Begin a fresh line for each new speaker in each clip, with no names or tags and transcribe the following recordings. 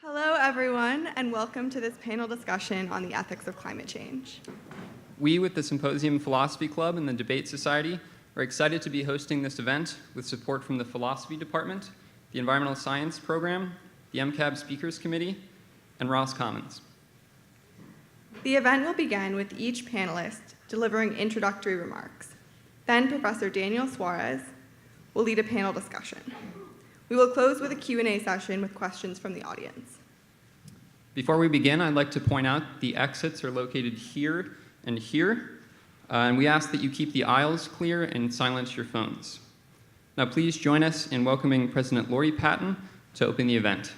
Hello, everyone, and welcome to this panel discussion on the ethics of climate change.
We, with the Symposium Philosophy Club and the Debate Society, are excited to be hosting this event with support from the Philosophy Department, the Environmental Science Program, the MCAB Speakers Committee, and Ross Commons.
The event will begin with each panelist delivering introductory remarks. Then Professor Daniel Suarez will lead a panel discussion. We will close with a Q&A session with questions from the audience.
Before we begin, I'd like to point out the exits are located here and here, and we ask that you keep the aisles clear and silence your phones. Now please join us in welcoming President Lori Patton to open the event.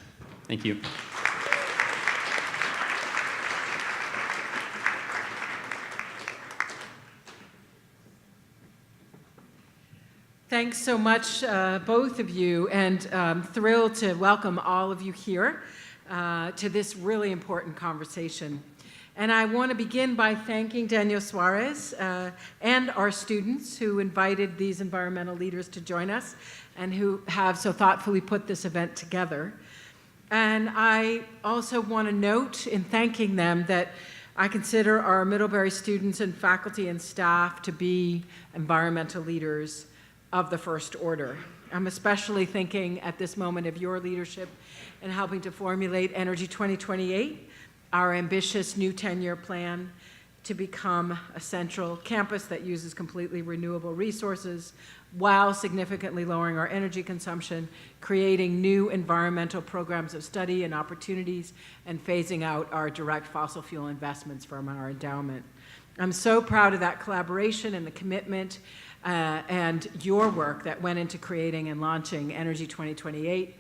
Thank you.
Thanks so much, both of you, and thrilled to welcome all of you here to this really important conversation. And I want to begin by thanking Daniel Suarez and our students who invited these environmental leaders to join us and who have so thoughtfully put this event together. And I also want to note in thanking them that I consider our Middlebury students and faculty and staff to be environmental leaders of the first order. I'm especially thinking at this moment of your leadership in helping to formulate Energy 2028, our ambitious new 10-year plan to become a central campus that uses completely renewable resources while significantly lowering our energy consumption, creating new environmental programs of study and opportunities, and phasing out our direct fossil fuel investments from our endowment. I'm so proud of that collaboration and the commitment and your work that went into creating and launching Energy 2028.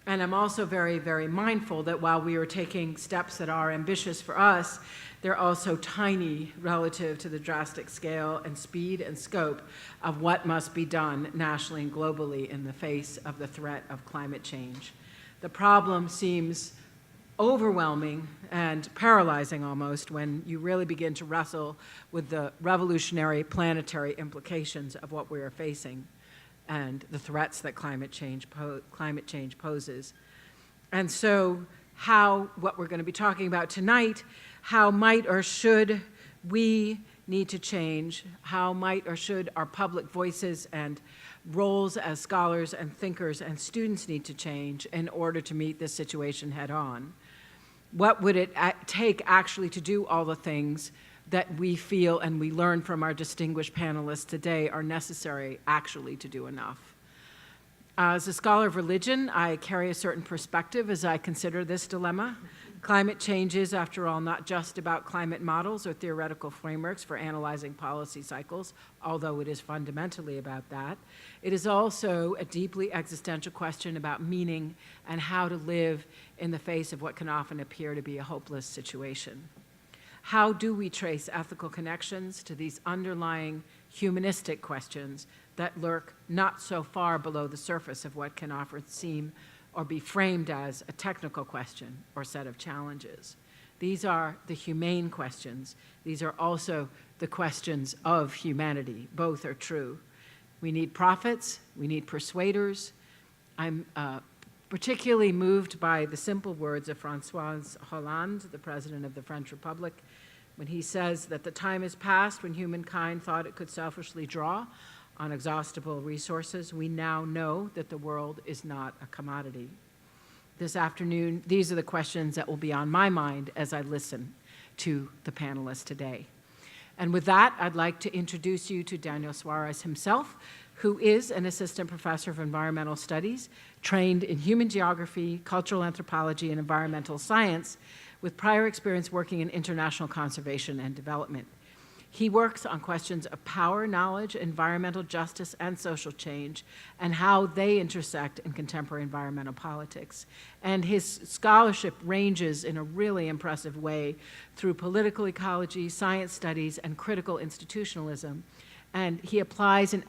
And I'm also very, very mindful that while we are taking steps that are ambitious for us, they're also tiny relative to the drastic scale and speed and scope of what must be done nationally and globally in the face of the threat of climate change. The problem seems overwhelming and paralyzing almost when you really begin to wrestle with the revolutionary planetary implications of what we are facing and the threats that climate change poses. And so what we're going to be talking about tonight, how might or should we need to change, how might or should our public voices and roles as scholars and thinkers and students need to change in order to meet this situation head on. What would it take actually to do all the things that we feel and we learn from our distinguished panelists today are necessary actually to do enough? As a scholar of religion, I carry a certain perspective as I consider this dilemma. Climate change is, after all, not just about climate models or theoretical frameworks for analyzing policy cycles, although it is fundamentally about that. It is also a deeply existential question about meaning and how to live in the face of what can often appear to be a hopeless situation. How do we trace ethical connections to these underlying humanistic questions that lurk not so far below the surface of what can often seem or be framed as a technical question or set of challenges? These are the humane questions. These are also the questions of humanity. Both are true. We need prophets. We need persuaders. I'm particularly moved by the simple words of François Hollande, the president of the French Republic, when he says that the time is past when humankind thought it could selfishly draw on inexhaustible resources. We now know that the world is not a commodity. This afternoon, these are the questions that will be on my mind as I listen to the panelists today. And with that, I'd like to introduce you to Daniel Suarez himself, who is an assistant professor of environmental studies, trained in human geography, cultural anthropology, and environmental science, with prior experience working in international conservation and development. He works on questions of power, knowledge, environmental justice, and social change, and how they intersect in contemporary environmental politics. And his scholarship ranges in a really impressive way through political ecology, science studies, and critical institutionalism. And he applies an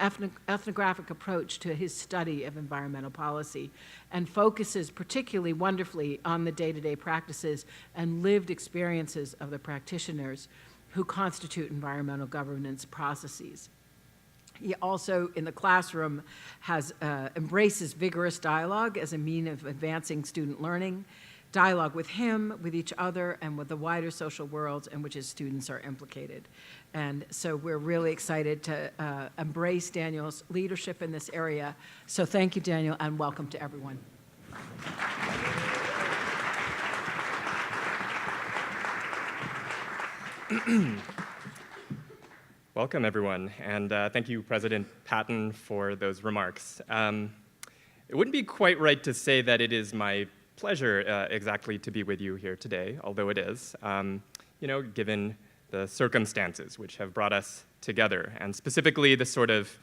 ethnographic approach to his study of environmental policy and focuses particularly wonderfully on the day-to-day practices and lived experiences of the practitioners who constitute environmental governance processes. He also, in the classroom, embraces vigorous dialogue as a means of advancing student learning, dialogue with him, with each other, and with the wider social world in which his students are implicated. And so we're really excited to embrace Daniel's leadership in this area. So thank you, Daniel, and welcome to everyone.
Welcome, everyone, and thank you, President Patton, for those remarks. It wouldn't be quite right to say that it is my pleasure exactly to be with you here today, although it is, given the circumstances which have brought us together, and specifically the sort of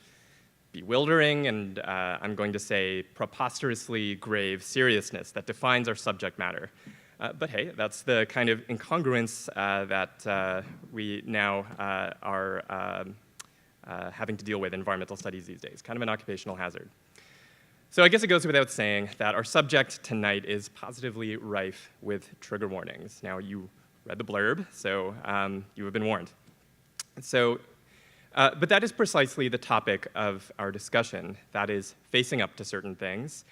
bewildering and, I'm going to say, preposterously grave seriousness that defines our subject matter. But hey, that's the kind of incongruence that we now are having to deal with in environmental studies these days, kind of an occupational hazard. So I guess it goes without saying that our subject tonight is positively rife with trigger warnings. Now, you read the blurb, so you have been warned. So, but that is precisely the topic of our discussion, that is facing up to certain things,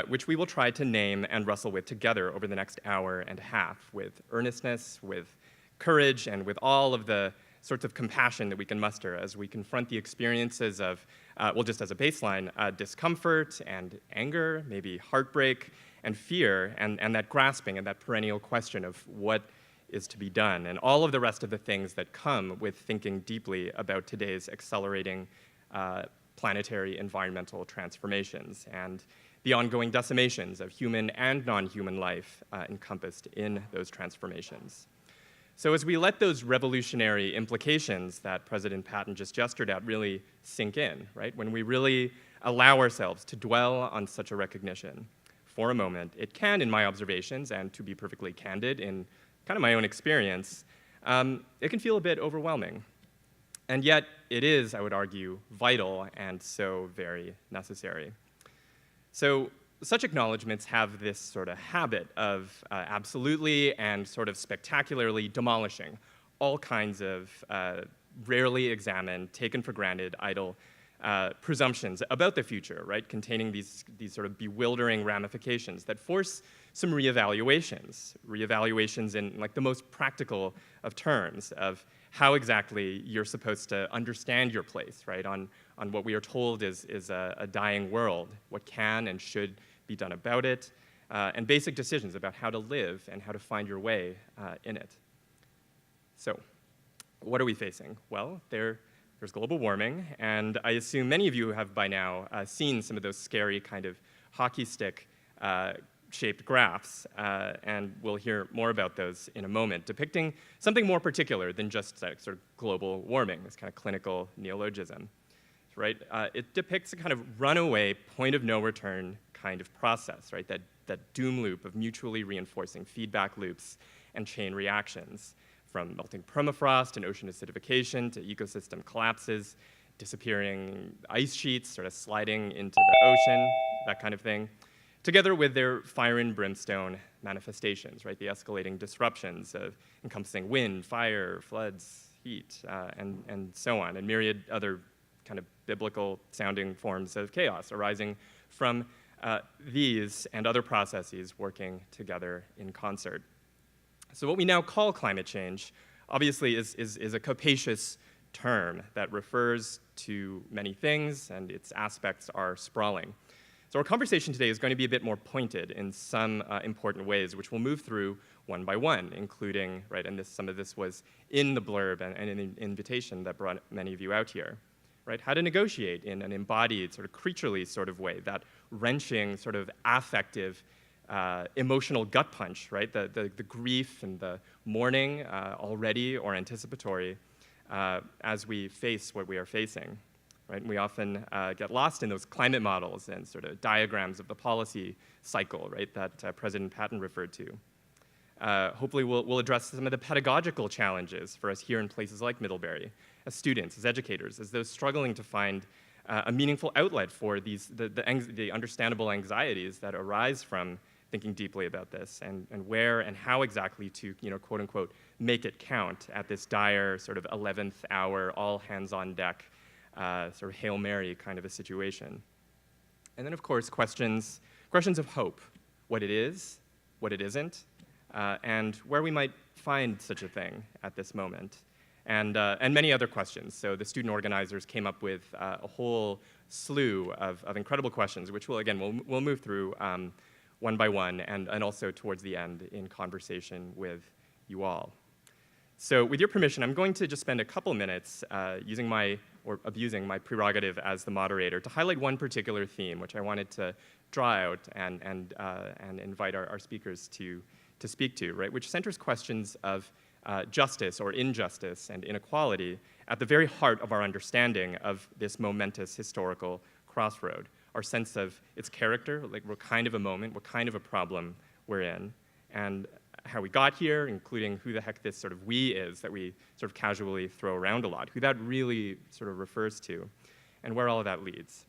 which we will try to name and wrestle with together over the next hour and a half with earnestness, with courage, and with all of the sorts of compassion that we can muster as we confront the experiences of, well, just as a baseline, discomfort and anger, maybe heartbreak and fear, and that grasping and that perennial question of what is to be done, and all of the rest of the things that come with thinking deeply about today's accelerating planetary environmental transformations and the ongoing decimations of human and non-human life encompassed in those transformations. So as we let those revolutionary implications that President Patton just gestured at really sink in, right? When we really allow ourselves to dwell on such a recognition for a moment, it can, in my observations, and to be perfectly candid, in kind of my own experience, it can feel a bit overwhelming. And yet, it is, I would argue, vital and so very necessary. So such acknowledgments have this sort of habit of absolutely and sort of spectacularly demolishing all kinds of rarely examined, taken for granted, idle presumptions about the future, right, containing these sort of bewildering ramifications that force some reevaluations in like the most practical of terms of how exactly you're supposed to understand your place, right, on what we are told is a dying world, what can and should be done about it, and basic decisions about how to live and how to find your way in it. So, what are we facing? Well, there's global warming, and I assume many of you have by now seen some of those scary kind of hockey stick shaped graphs, and we'll hear more about those in a moment, depicting something more particular than just sort of global warming, this kind of clinical neologism, right? It depicts a kind of runaway, point of no return kind of process, right? That doom loop of mutually reinforcing feedback loops and chain reactions, from melting permafrost and ocean acidification to ecosystem collapses, disappearing ice sheets sort of sliding into the ocean, that kind of thing, together with their fire and brimstone manifestations, right? The escalating disruptions of encompassing wind, fire, floods, heat, and so on, and myriad other kind of biblical-sounding forms of chaos arising from these and other processes working together in concert. So what we now call climate change, obviously, is a capacious term that refers to many things, and its aspects are sprawling. So our conversation today is going to be a bit more pointed in some important ways, which we'll move through one by one, including, right, and some of this was in the blurb and in the invitation that brought many of you out here, right? How to negotiate in an embodied, sort of creaturely sort of way, that wrenching, sort of affective, emotional gut punch, right? The grief and the mourning already or anticipatory as we face what we are facing. Right? And we often get lost in those climate models and sort of diagrams of the policy cycle, right, that President Patton referred to. Hopefully we'll address some of the pedagogical challenges for us here in places like Middlebury, as students, as educators, as those struggling to find a meaningful outlet for the understandable anxieties that arise from thinking deeply about this, and where and how exactly to, quote unquote, make it count at this dire sort of 11th hour, all hands on deck, sort of Hail Mary kind of a situation. And then, of course, questions of hope, what it is, what it isn't, and where we might find such a thing at this moment, and many other questions. So the student organizers came up with a whole slew of incredible questions, which we'll move through one by one, and also towards the end in conversation with you all. So with your permission, I'm going to just spend a couple minutes abusing my prerogative as the moderator to highlight one particular theme, which I wanted to draw out and invite our speakers to speak to, right? Which centers questions of justice or injustice and inequality at the very heart of our understanding of this momentous historical crossroad, our sense of its character, like what kind of a moment, what kind of a problem we're in, and how we got here, including who the heck this sort of we is that we sort of casually throw around a lot, who that really sort of refers to, and where all of that leads.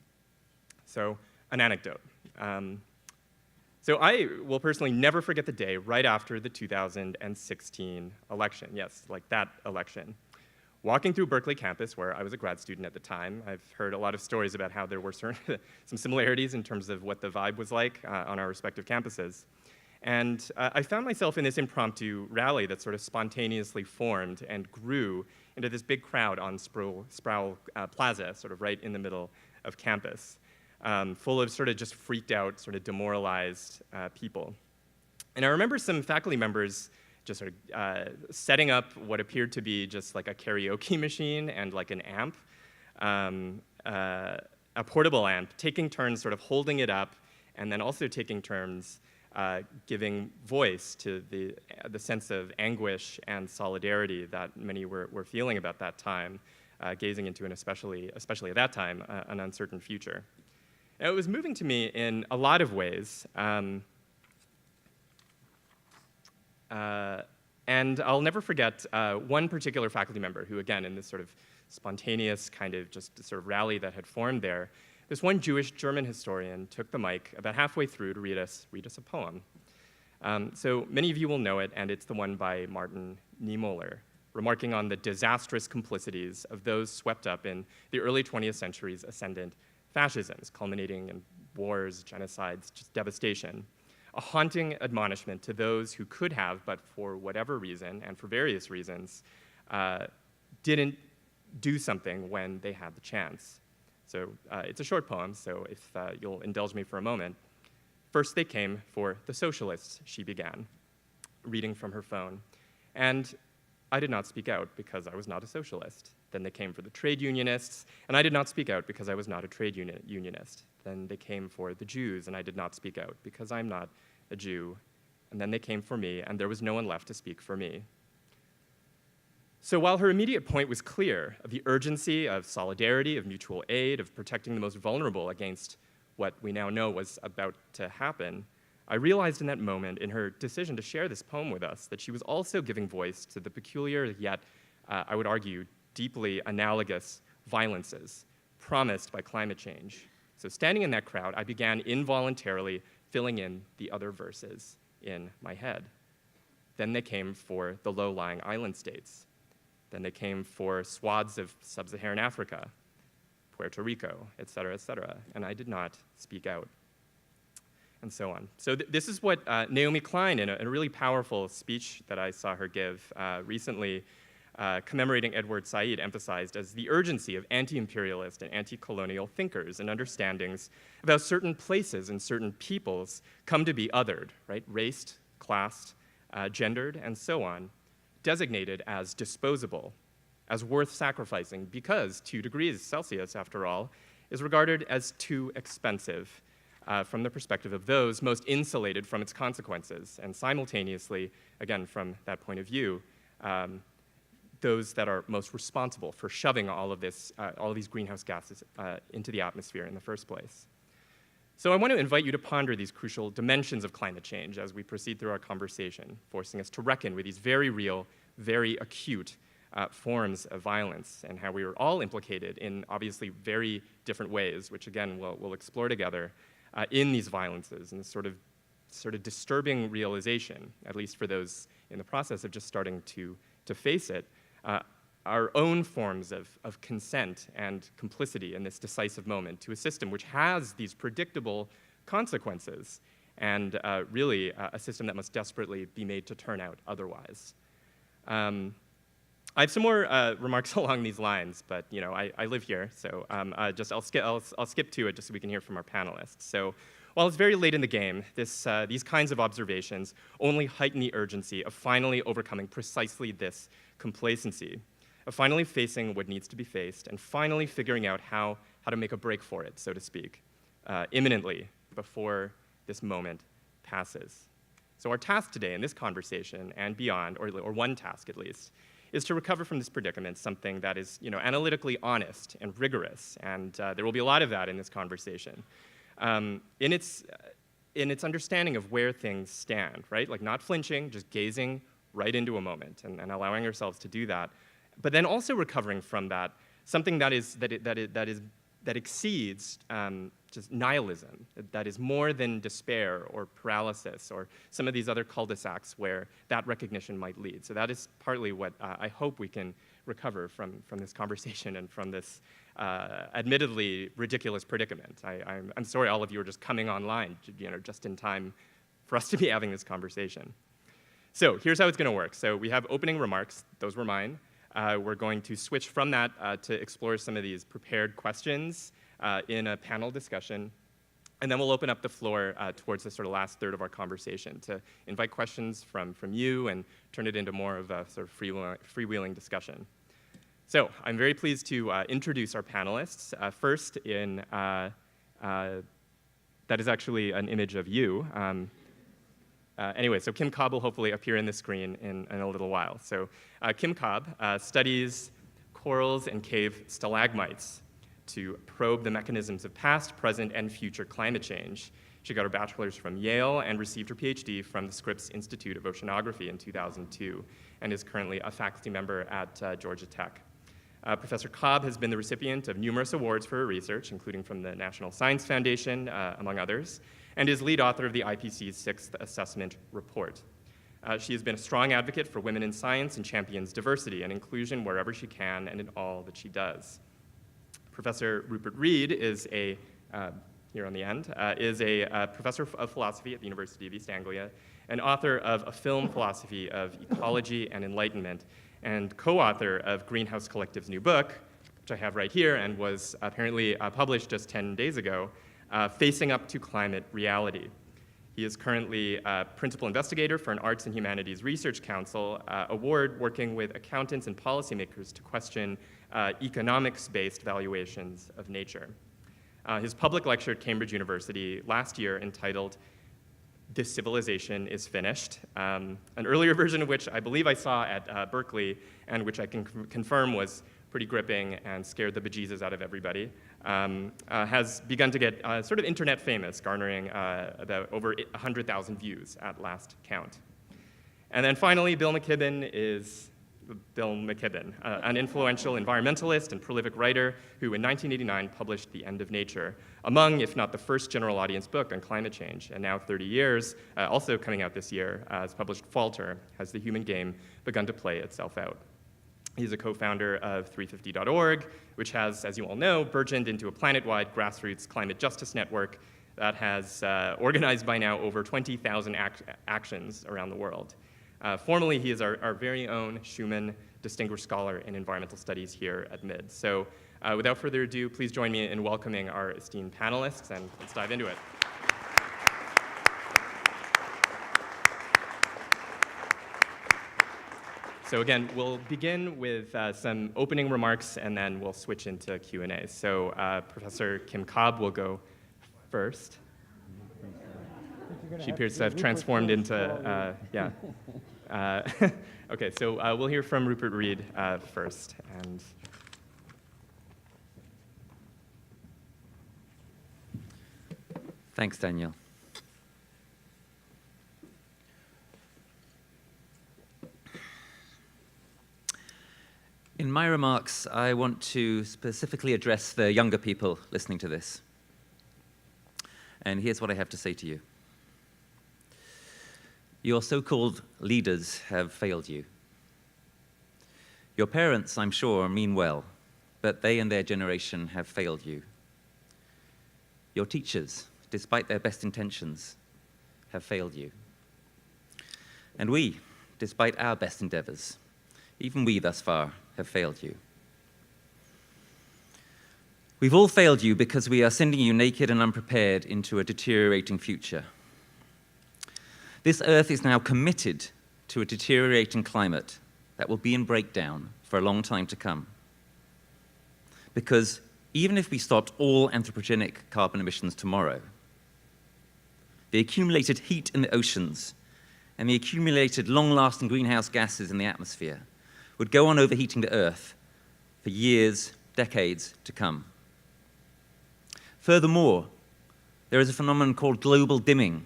So, an anecdote. So I will personally never forget the day right after the 2016 election. Yes, like that election. Walking through Berkeley campus, where I was a grad student at the time, I've heard a lot of stories about how there were some similarities in terms of what the vibe was like on our respective campuses. And I found myself in this impromptu rally that sort of spontaneously formed and grew into this big crowd on Sproul Plaza, sort of right in the middle of campus, full of sort of just freaked out, sort of demoralized people. And I remember some faculty members just sort of setting up what appeared to be just like a karaoke machine and like an amp, a portable amp, taking turns sort of holding it up, and then also taking turns giving voice to the sense of anguish and solidarity that many were feeling about that time, gazing into an especially at that time, an uncertain future. And it was moving to me in a lot of ways, and I'll never forget one particular faculty member who, again, in this sort of spontaneous kind of just sort of rally that had formed there, this one Jewish German historian took the mic about halfway through to read us a poem. So many of you will know it, and it's the one by Martin Niemöller, remarking on the disastrous complicities of those swept up in the early 20th century's ascendant fascisms, culminating in wars, genocides, just devastation. A haunting admonishment to those who could have, but for whatever reason, and for various reasons, didn't do something when they had the chance. So it's a short poem, so if you'll indulge me for a moment. First they came for the socialists, she began, reading from her phone. And I did not speak out because I was not a socialist. Then they came for the trade unionists, and I did not speak out because I was not a trade unionist. Then they came for the Jews, and I did not speak out because I'm not a Jew. And then they came for me, and there was no one left to speak for me. So while her immediate point was clear of the urgency of solidarity, of mutual aid, of protecting the most vulnerable against what we now know was about to happen, I realized in that moment, in her decision to share this poem with us, that she was also giving voice to the peculiar, yet, I would argue, deeply analogous violences promised by climate change. So standing in that crowd, I began involuntarily filling in the other verses in my head. Then they came for the low-lying island states. Then they came for swaths of sub-Saharan Africa, Puerto Rico, et cetera, and I did not speak out, and so on. So this is what Naomi Klein, in a really powerful speech that I saw her give recently, commemorating Edward Said, emphasized as the urgency of anti-imperialist and anti-colonial thinkers and understandings about certain places and certain peoples come to be othered, right? Raced, classed, gendered, and so on, designated as disposable, as worth sacrificing, because 2 degrees Celsius, after all, is regarded as too expensive from the perspective of those most insulated from its consequences, and simultaneously, again, from that point of view, those that are most responsible for shoving all of these greenhouse gases into the atmosphere in the first place. So I want to invite you to ponder these crucial dimensions of climate change as we proceed through our conversation, forcing us to reckon with these very real, very acute forms of violence, and how we are all implicated in obviously very different ways, which again we'll explore together, in these violences, and sort of disturbing realization, at least for those in the process of just starting to face it, our own forms of consent and complicity in this decisive moment to a system which has these predictable consequences, and really a system that must desperately be made to turn out otherwise. I have some more remarks along these lines, but I live here, so I'll skip to it just so we can hear from our panelists. So while it's very late in the game, these kinds of observations only heighten the urgency of finally overcoming precisely this complacency, of finally facing what needs to be faced, and finally figuring out how to make a break for it, so to speak, imminently, before this moment passes. So our task today in this conversation and beyond, or one task at least, is to recover from this predicament something that is analytically honest and rigorous, and there will be a lot of that in this conversation. In its understanding of where things stand, right? Like not flinching, just gazing right into a moment and allowing ourselves to do that, but then also recovering from that something that exceeds just nihilism, that is more than despair or paralysis or some of these other cul-de-sacs where that recognition might lead. So that is partly what I hope we can recover from this conversation and from this admittedly ridiculous predicament. I'm sorry all of you are just coming online, just in time for us to be having this conversation. So here's how it's going to work. So we have opening remarks. Those were mine. We're going to switch from that to explore some of these prepared questions in a panel discussion. And then we'll open up the floor towards the sort of last third of our conversation to invite questions from you and turn it into more of a sort of freewheeling discussion. So I'm very pleased to introduce our panelists. First, that is actually an image of you. Anyway, so Kim Cobb will hopefully appear in the screen in a little while. So Kim Cobb studies corals and cave stalagmites to probe the mechanisms of past, present, and future climate change. She got her bachelor's from Yale and received her PhD from the Scripps Institute of Oceanography in 2002, and is currently a faculty member at Georgia Tech. Professor Cobb has been the recipient of numerous awards for her research, including from the National Science Foundation, among others, and is lead author of the IPCC's Sixth Assessment Report. She has been a strong advocate for women in science and champions diversity and inclusion wherever she can and in all that she does. Professor Rupert Read is here on the end, is a professor of philosophy at the University of East Anglia, and author of A Film Philosophy of Ecology and Enlightenment, and co-author of Greenhouse Collective's new book, which I have right here and was apparently published just 10 days ago, Facing Up to Climate Reality. He is currently principal investigator for an Arts and Humanities Research Council award working with accountants and policymakers to question economics-based valuations of nature. His public lecture at Cambridge University last year entitled This Civilization is Finished, an earlier version of which I believe I saw at Berkeley and which I can confirm was pretty gripping and scared the bejesus out of everybody, has begun to get sort of internet famous, garnering about over 100,000 views at last count. And then finally, Bill McKibben is Bill McKibben, an influential environmentalist and prolific writer who in 1989 published The End of Nature, among, if not the first general audience book on climate change. And now 30 years, also coming out this year, has published Falter, Has the Human Game Begun to Play Itself Out? He's a co-founder of 350.org, which has, as you all know, burgeoned into a planet-wide grassroots climate justice network that has organized by now over 20,000 actions around the world. Formally, he is our very own Schumann Distinguished Scholar in Environmental Studies here at MID. So without further ado, please join me in welcoming our esteemed panelists, and let's dive into it. So again, we'll begin with some opening remarks, and then we'll switch into Q&A. So Professor Kim Cobb will go first. She appears to have transformed into, yeah. Okay, so we'll hear from Rupert Read first. And
thanks, Daniel. In my remarks, I want to specifically address the younger people listening to this. And here's what I have to say to you. Your so-called leaders have failed you. Your parents, I'm sure, mean well, but they and their generation have failed you. Your teachers, despite their best intentions, have failed you. And we, despite our best endeavors, even we thus far, have failed you. We've all failed you because we are sending you naked and unprepared into a deteriorating future. This Earth is now committed to a deteriorating climate that will be in breakdown for a long time to come. Because even if we stopped all anthropogenic carbon emissions tomorrow, the accumulated heat in the oceans and the accumulated long-lasting greenhouse gases in the atmosphere would go on overheating the Earth for years, decades to come. Furthermore, there is a phenomenon called global dimming,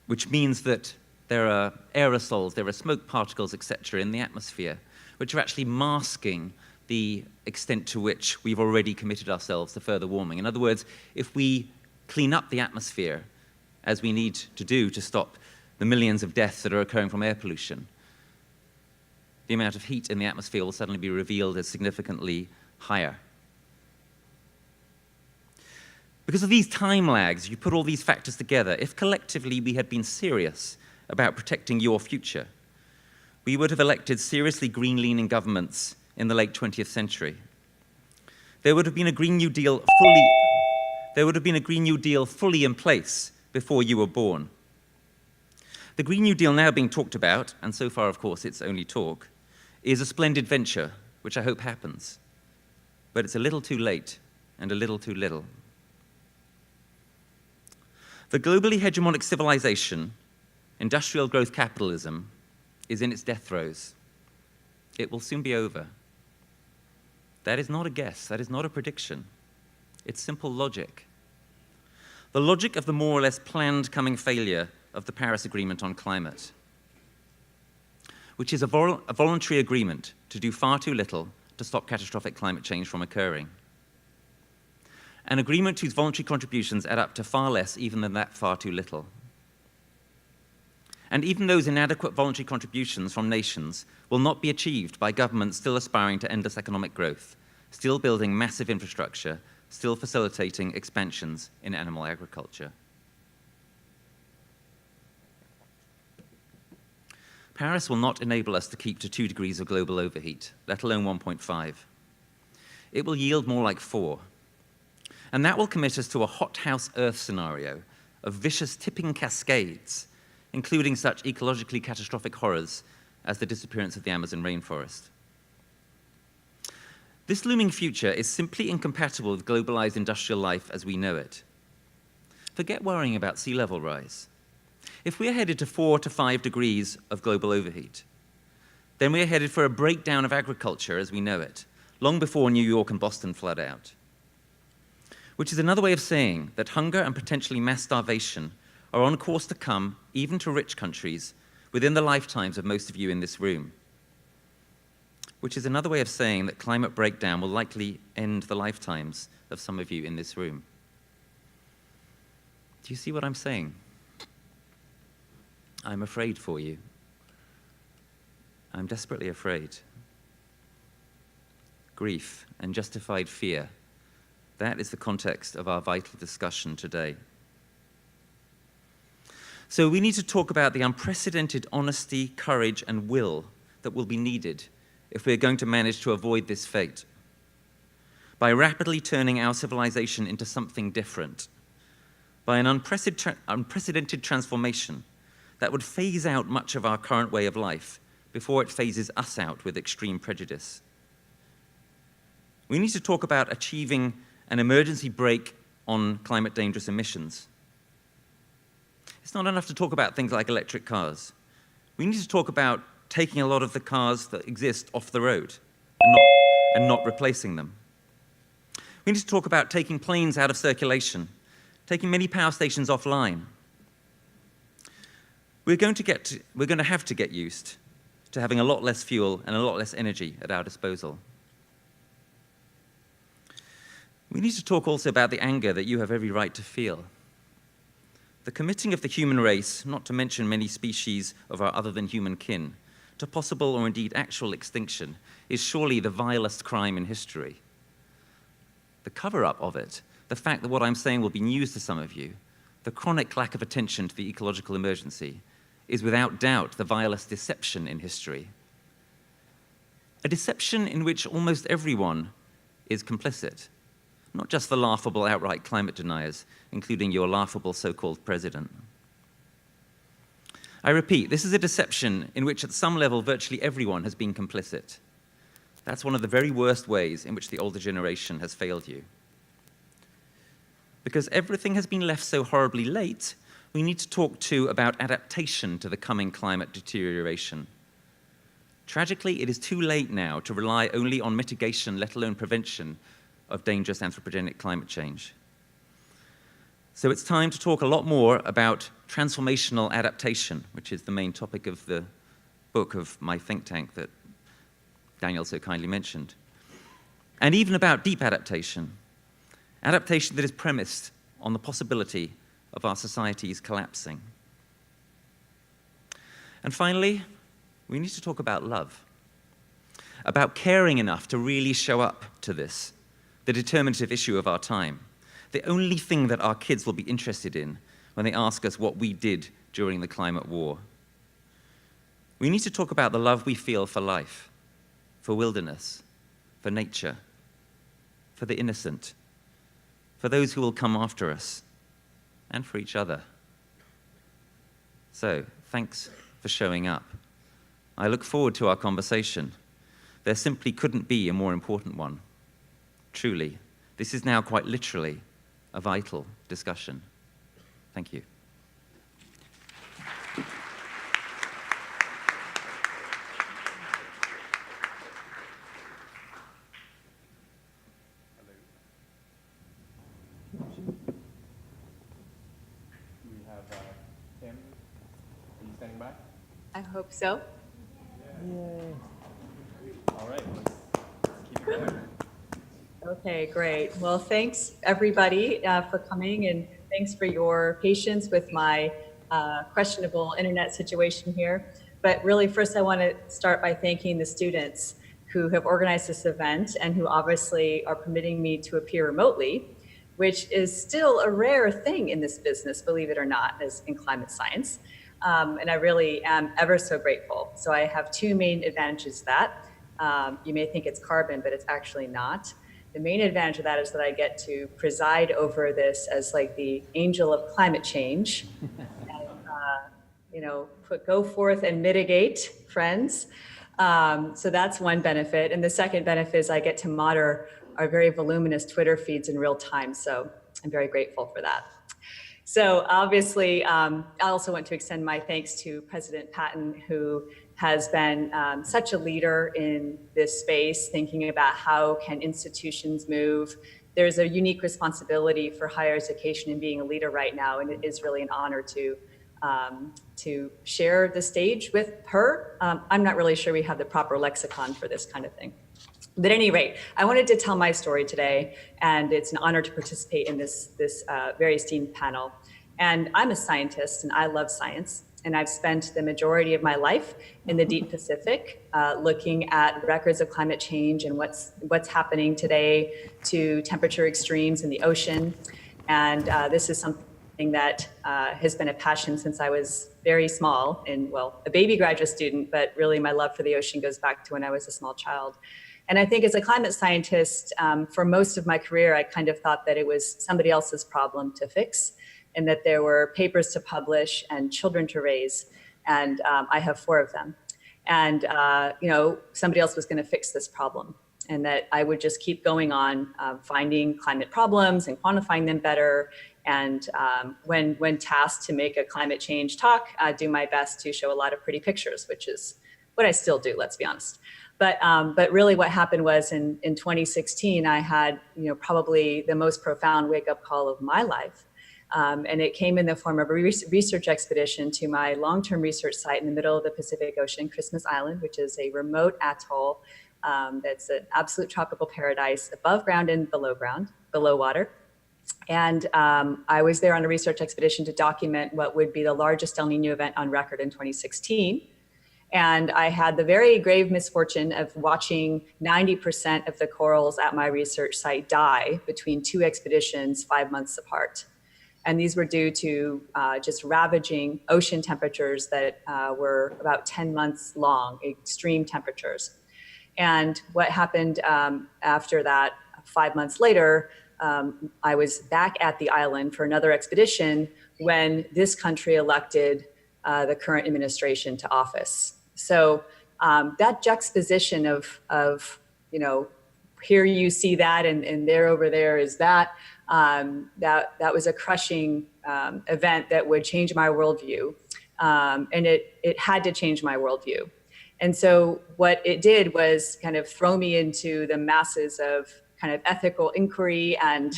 which means that there are aerosols, there are smoke particles, etc., in the atmosphere, which are actually masking the extent to which we've already committed ourselves to further warming. In other words, if we clean up the atmosphere, as we need to do to stop the millions of deaths that are occurring from air pollution, the amount of heat in the atmosphere will suddenly be revealed as significantly higher. Because of these time lags, you put all these factors together, if collectively we had been serious about protecting your future, we would have elected seriously green-leaning governments in the late 20th century. There would have been a Green New Deal fully in place before you were born. The Green New Deal now being talked about, and so far, of course, it's only talk, is a splendid venture, which I hope happens. But it's a little too late and a little too little. The globally hegemonic civilization, industrial growth capitalism, is in its death throes. It will soon be over. That is not a guess. That is not a prediction. It's simple logic. The logic of the more or less planned coming failure of the Paris Agreement on climate, which is a voluntary agreement to do far too little to stop catastrophic climate change from occurring. An agreement whose voluntary contributions add up to far less even than that far too little. And even those inadequate voluntary contributions from nations will not be achieved by governments still aspiring to endless economic growth, still building massive infrastructure, still facilitating expansions in animal agriculture. Paris will not enable us to keep to 2 degrees of global overheat, let alone 1.5. It will yield more like 4. And that will commit us to a hothouse Earth scenario of vicious tipping cascades, including such ecologically catastrophic horrors as the disappearance of the Amazon rainforest. This looming future is simply incompatible with globalized industrial life as we know it. Forget worrying about sea level rise. If we are headed to 4 to 5 degrees of global overheat, then we are headed for a breakdown of agriculture as we know it, long before New York and Boston flood out. Which is another way of saying that hunger and potentially mass starvation are on course to come, even to rich countries, within the lifetimes of most of you in this room. Which is another way of saying that climate breakdown will likely end the lifetimes of some of you in this room. Do you see what I'm saying? I'm afraid for you. I'm desperately afraid. Grief and justified fear. That is the context of our vital discussion today. So we need to talk about the unprecedented honesty, courage, and will that will be needed if we're going to manage to avoid this fate. By rapidly turning our civilization into something different. By an unprecedented transformation that would phase out much of our current way of life before it phases us out with extreme prejudice. We need to talk about achieving an emergency brake on climate dangerous emissions. It's not enough to talk about things like electric cars. We need to talk about taking a lot of the cars that exist off the road and not replacing them. We need to talk about taking planes out of circulation, taking many power stations offline. We're going to have to get used to having a lot less fuel and a lot less energy at our disposal. We need to talk also about the anger that you have every right to feel. The committing of the human race, not to mention many species of our other than human kin, to possible or indeed actual extinction is surely the vilest crime in history. The cover-up of it, the fact that what I'm saying will be news to some of you, the chronic lack of attention to the ecological emergency is without doubt the vilest deception in history. A deception in which almost everyone is complicit, not just the laughable outright climate deniers, including your laughable so-called president. I repeat, this is a deception in which at some level virtually everyone has been complicit. That's one of the very worst ways in which the older generation has failed you. Because everything has been left so horribly late, we need to talk too about adaptation to the coming climate deterioration. Tragically, it is too late now to rely only on mitigation, let alone prevention, of dangerous anthropogenic climate change. So it's time to talk a lot more about transformational adaptation, which is the main topic of the book of my think tank that Daniel so kindly mentioned. And even about deep adaptation, adaptation that is premised on the possibility of our societies collapsing. And finally, we need to talk about love, about caring enough to really show up to this, the determinative issue of our time, the only thing that our kids will be interested in when they ask us what we did during the climate war. We need to talk about the love we feel for life, for wilderness, for nature, for the innocent, for those who will come after us, and for each other. So, thanks for showing up. I look forward to our conversation. There simply couldn't be a more important one. Truly, this is now quite literally a vital discussion. Thank you.
We have Kim. Are you standing by?
I hope so.
All right, let's keep it going.
Okay, great. Well, thanks everybody for coming, and thanks for your patience with my questionable internet situation here. But really, first I want to start by thanking the students who have organized this event and who obviously are permitting me to appear remotely, which is still a rare thing in this business, believe it or not, as in climate science. And I really am ever so grateful. So I have two main advantages to that. You may think it's carbon, but it's actually not. The main advantage of that is that I get to preside over this as like the angel of climate change, and, go forth and mitigate, friends. So that's one benefit. And the second benefit is I get to monitor our very voluminous Twitter feeds in real time. So I'm very grateful for that. So obviously, I also want to extend my thanks to President Patton, who has been such a leader in this space, thinking about how can institutions move. There's a unique responsibility for higher education in being a leader right now, and it is really an honor to share the stage with her. I'm not really sure we have the proper lexicon for this kind of thing. But at any rate, I wanted to tell my story today, and it's an honor to participate in this very esteemed panel. And I'm a scientist, and I love science. And I've spent the majority of my life in the deep Pacific, looking at records of climate change and what's happening today to temperature extremes in the ocean. And this is something that has been a passion since I was very small and, well, a baby graduate student, but really my love for the ocean goes back to when I was a small child. And I think as a climate scientist, for most of my career, I kind of thought that it was somebody else's problem to fix, and that there were papers to publish and children to raise. And I have 4 of them. And somebody else was going to fix this problem, and that I would just keep going on finding climate problems and quantifying them better. And when tasked to make a climate change talk, I do my best to show a lot of pretty pictures, which is what I still do, let's be honest. But really what happened was in 2016, I had probably the most profound wake-up call of my life. And it came in the form of a research expedition to my long-term research site in the middle of the Pacific Ocean, Christmas Island, which is a remote atoll that's an absolute tropical paradise above ground and below water. And I was there on a research expedition to document what would be the largest El Nino event on record in 2016. And I had the very grave misfortune of watching 90% of the corals at my research site die between 2 expeditions 5 months apart. And these were due to just ravaging ocean temperatures that were about 10 months long, extreme temperatures. And what happened after that, 5 months later, I was back at the island for another expedition when this country elected the current administration to office. So that juxtaposition of here you see that, and there over there is that, that was a crushing event that would change my worldview. And it had to change my worldview. And so what it did was kind of throw me into the masses of kind of ethical inquiry and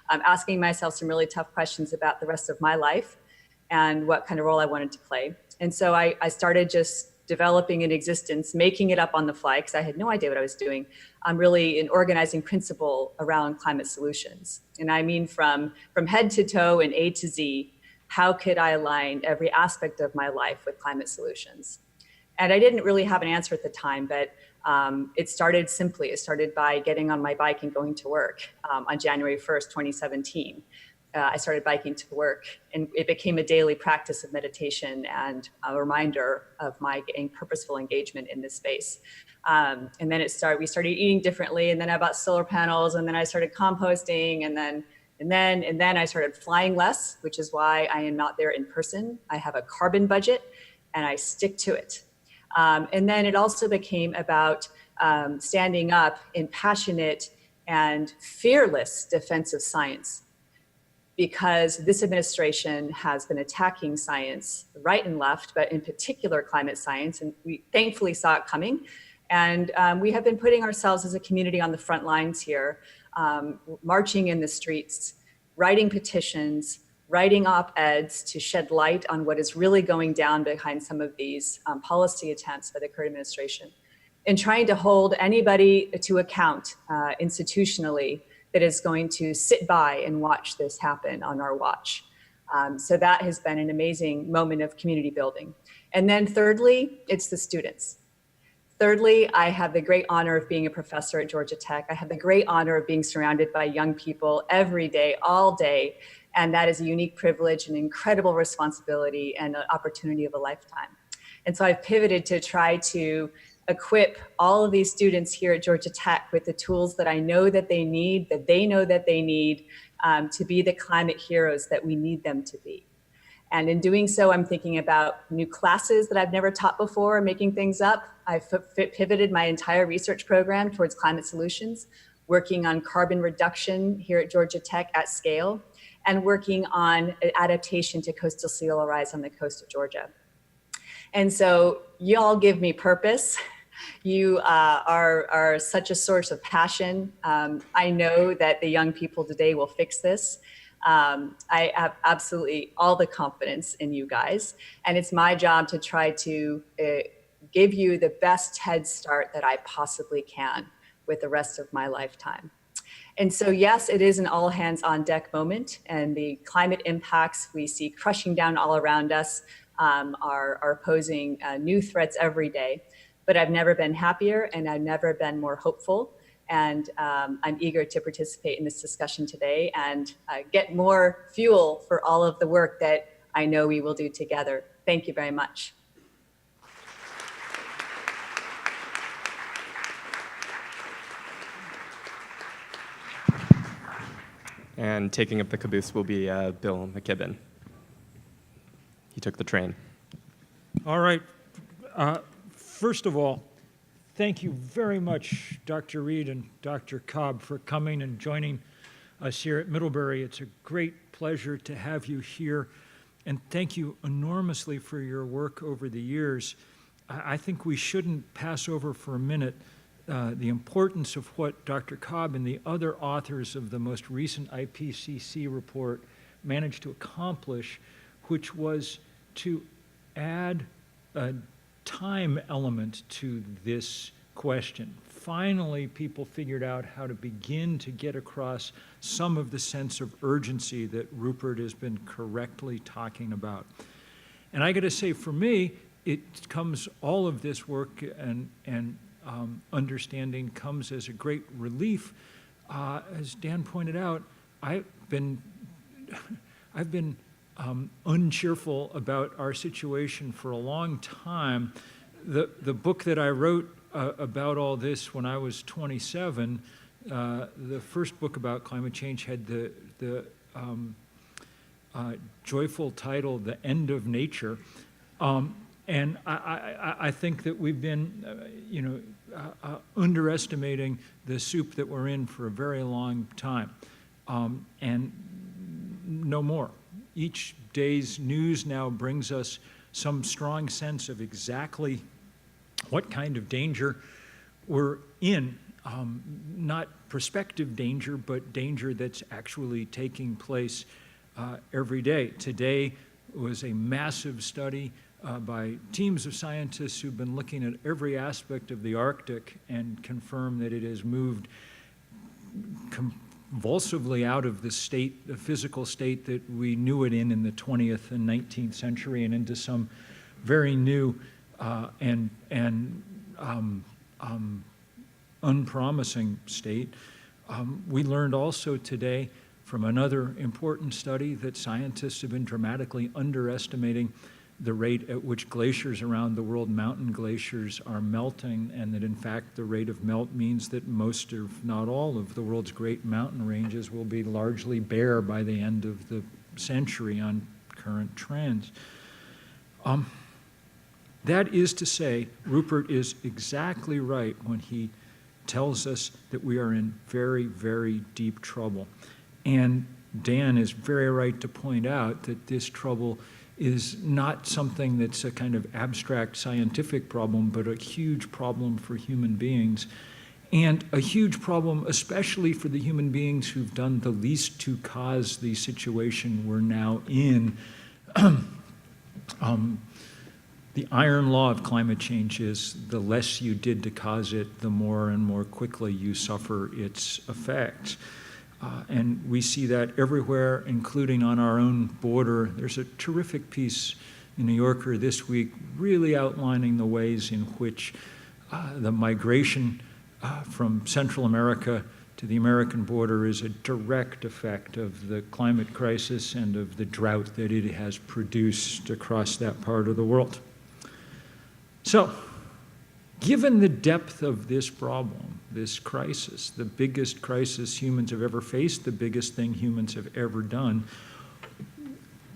asking myself some really tough questions about the rest of my life and what kind of role I wanted to play. And so I started just developing an existence, making it up on the fly, because I had no idea what I was doing. I'm really an organizing principle around climate solutions. And I mean from head to toe and A to Z, how could I align every aspect of my life with climate solutions? And I didn't really have an answer at the time, but it started simply. It started by getting on my bike and going to work on January 1st, 2017. I started biking to work, and it became a daily practice of meditation and a reminder of my purposeful engagement in this space. And then we started eating differently, and then I bought solar panels, and then I started composting, and then I started flying less, which is why I am not there in person. I have a carbon budget, and I stick to it. And then it also became about standing up in passionate and fearless defense of science, because this administration has been attacking science right and left, but in particular climate science, and we thankfully saw it coming. And we have been putting ourselves as a community on the front lines here, marching in the streets, writing petitions, writing op-eds to shed light on what is really going down behind some of these policy attempts by the current administration, and trying to hold anybody to account institutionally that is going to sit by and watch this happen on our watch. So that has been an amazing moment of community building. And then thirdly, it's the students. Thirdly, I have the great honor of being a professor at Georgia Tech. I have the great honor of being surrounded by young people every day, all day. And that is a unique privilege, an incredible responsibility, and an opportunity of a lifetime. And so I've pivoted to try to equip all of these students here at Georgia Tech with the tools that I know that they need, that they know that they need to be the climate heroes that we need them to be. And in doing so, I'm thinking about new classes that I've never taught before, making things up. I've pivoted my entire research program towards climate solutions, working on carbon reduction here at Georgia Tech at scale, and working on adaptation to coastal sea level rise on the coast of Georgia. And so you all give me purpose. You are such a source of passion. I know that the young people today will fix this. I have absolutely all the confidence in you guys. And it's my job to try to give you the best head start that I possibly can with the rest of my lifetime. And so, yes, it is an all hands on deck moment, and the climate impacts we see crushing down all around us are posing new threats every day. But I've never been happier, and I've never been more hopeful. And I'm eager to participate in this discussion today and get more fuel for all of the work that I know we will do together. Thank you very much.
And taking up the caboose will be Bill McKibben. He took the train.
All right. First of all, thank you very much, Dr. Read and Dr. Cobb, for coming and joining us here at Middlebury. It's a great pleasure to have you here, and thank you enormously for your work over the years. I think we shouldn't pass over for a minute the importance of what Dr. Cobb and the other authors of the most recent IPCC report managed to accomplish, which was to add a time element to this question. Finally, people figured out how to begin to get across some of the sense of urgency that Rupert has been correctly talking about. And I got to say, for me, all of this work and understanding comes as a great relief. As Dan pointed out, I've I've been uncheerful about our situation for a long time. The book that I wrote about all this when I was 27, the first book about climate change had the joyful title, The End of Nature. And I think that we've been, underestimating the soup that we're in for a very long time. And no more. Each day's news now brings us some strong sense of exactly what kind of danger we're in. Not prospective danger, but danger that's actually taking place every day. Today was a massive study by teams of scientists who've been looking at every aspect of the Arctic and confirmed that it has moved convulsively out of the physical state that we knew it in the 20th and 19th century and into some very new and unpromising state. We learned also today from another important study that scientists have been dramatically underestimating the rate at which glaciers around the world, mountain glaciers, are melting, and that in fact the rate of melt means that most, if not all, of the world's great mountain ranges will be largely bare by the end of the century on current trends. That is to say, Rupert is exactly right when he tells us that we are in very, very deep trouble. And Dan is very right to point out that this trouble is not something that's a kind of abstract scientific problem, but a huge problem for human beings, and a huge problem especially for the human beings who've done the least to cause the situation we're now in. The iron law of climate change is the less you did to cause it, the more and more quickly you suffer its effects. And we see that everywhere, including on our own border. There's a terrific piece in New Yorker this week really outlining the ways in which the migration from Central America to the American border is a direct effect of the climate crisis and of the drought that it has produced across that part of the world. So, given the depth of this problem, this crisis, the biggest crisis humans have ever faced, the biggest thing humans have ever done,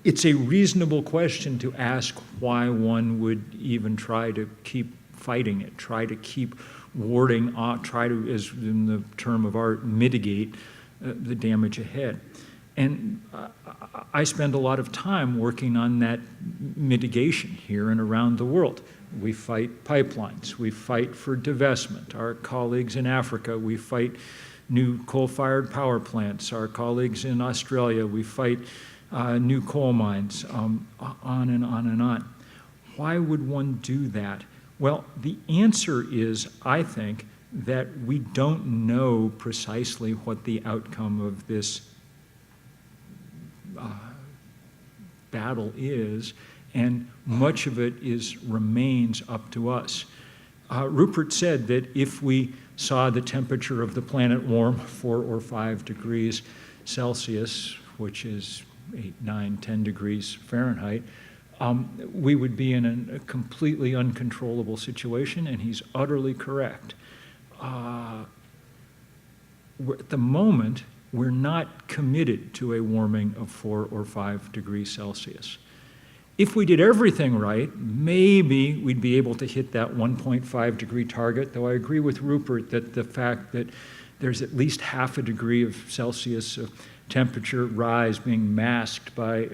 it's a reasonable question to ask why one would even try to keep fighting it, try to keep warding off, try to, as in the term of art, mitigate the damage ahead. And I spend a lot of time working on that mitigation here and around the world. We fight pipelines. We fight for divestment. Our colleagues in Africa, we fight new coal-fired power plants. Our colleagues in Australia, we fight new coal mines, on and on and on. Why would one do that? Well, the answer is, I think, that we don't know precisely what the outcome of this battle is, and much of it remains up to us. Rupert said that if we saw the temperature of the planet warm 4 or 5 degrees Celsius, which is 8, 9, 10 degrees Fahrenheit, we would be in a completely uncontrollable situation, and he's utterly correct. At the moment, we're not committed to a warming of 4 or 5 degrees Celsius. If we did everything right, maybe we'd be able to hit that 1.5 degree target, though I agree with Rupert that the fact that there's at least half a degree of Celsius of temperature rise being masked by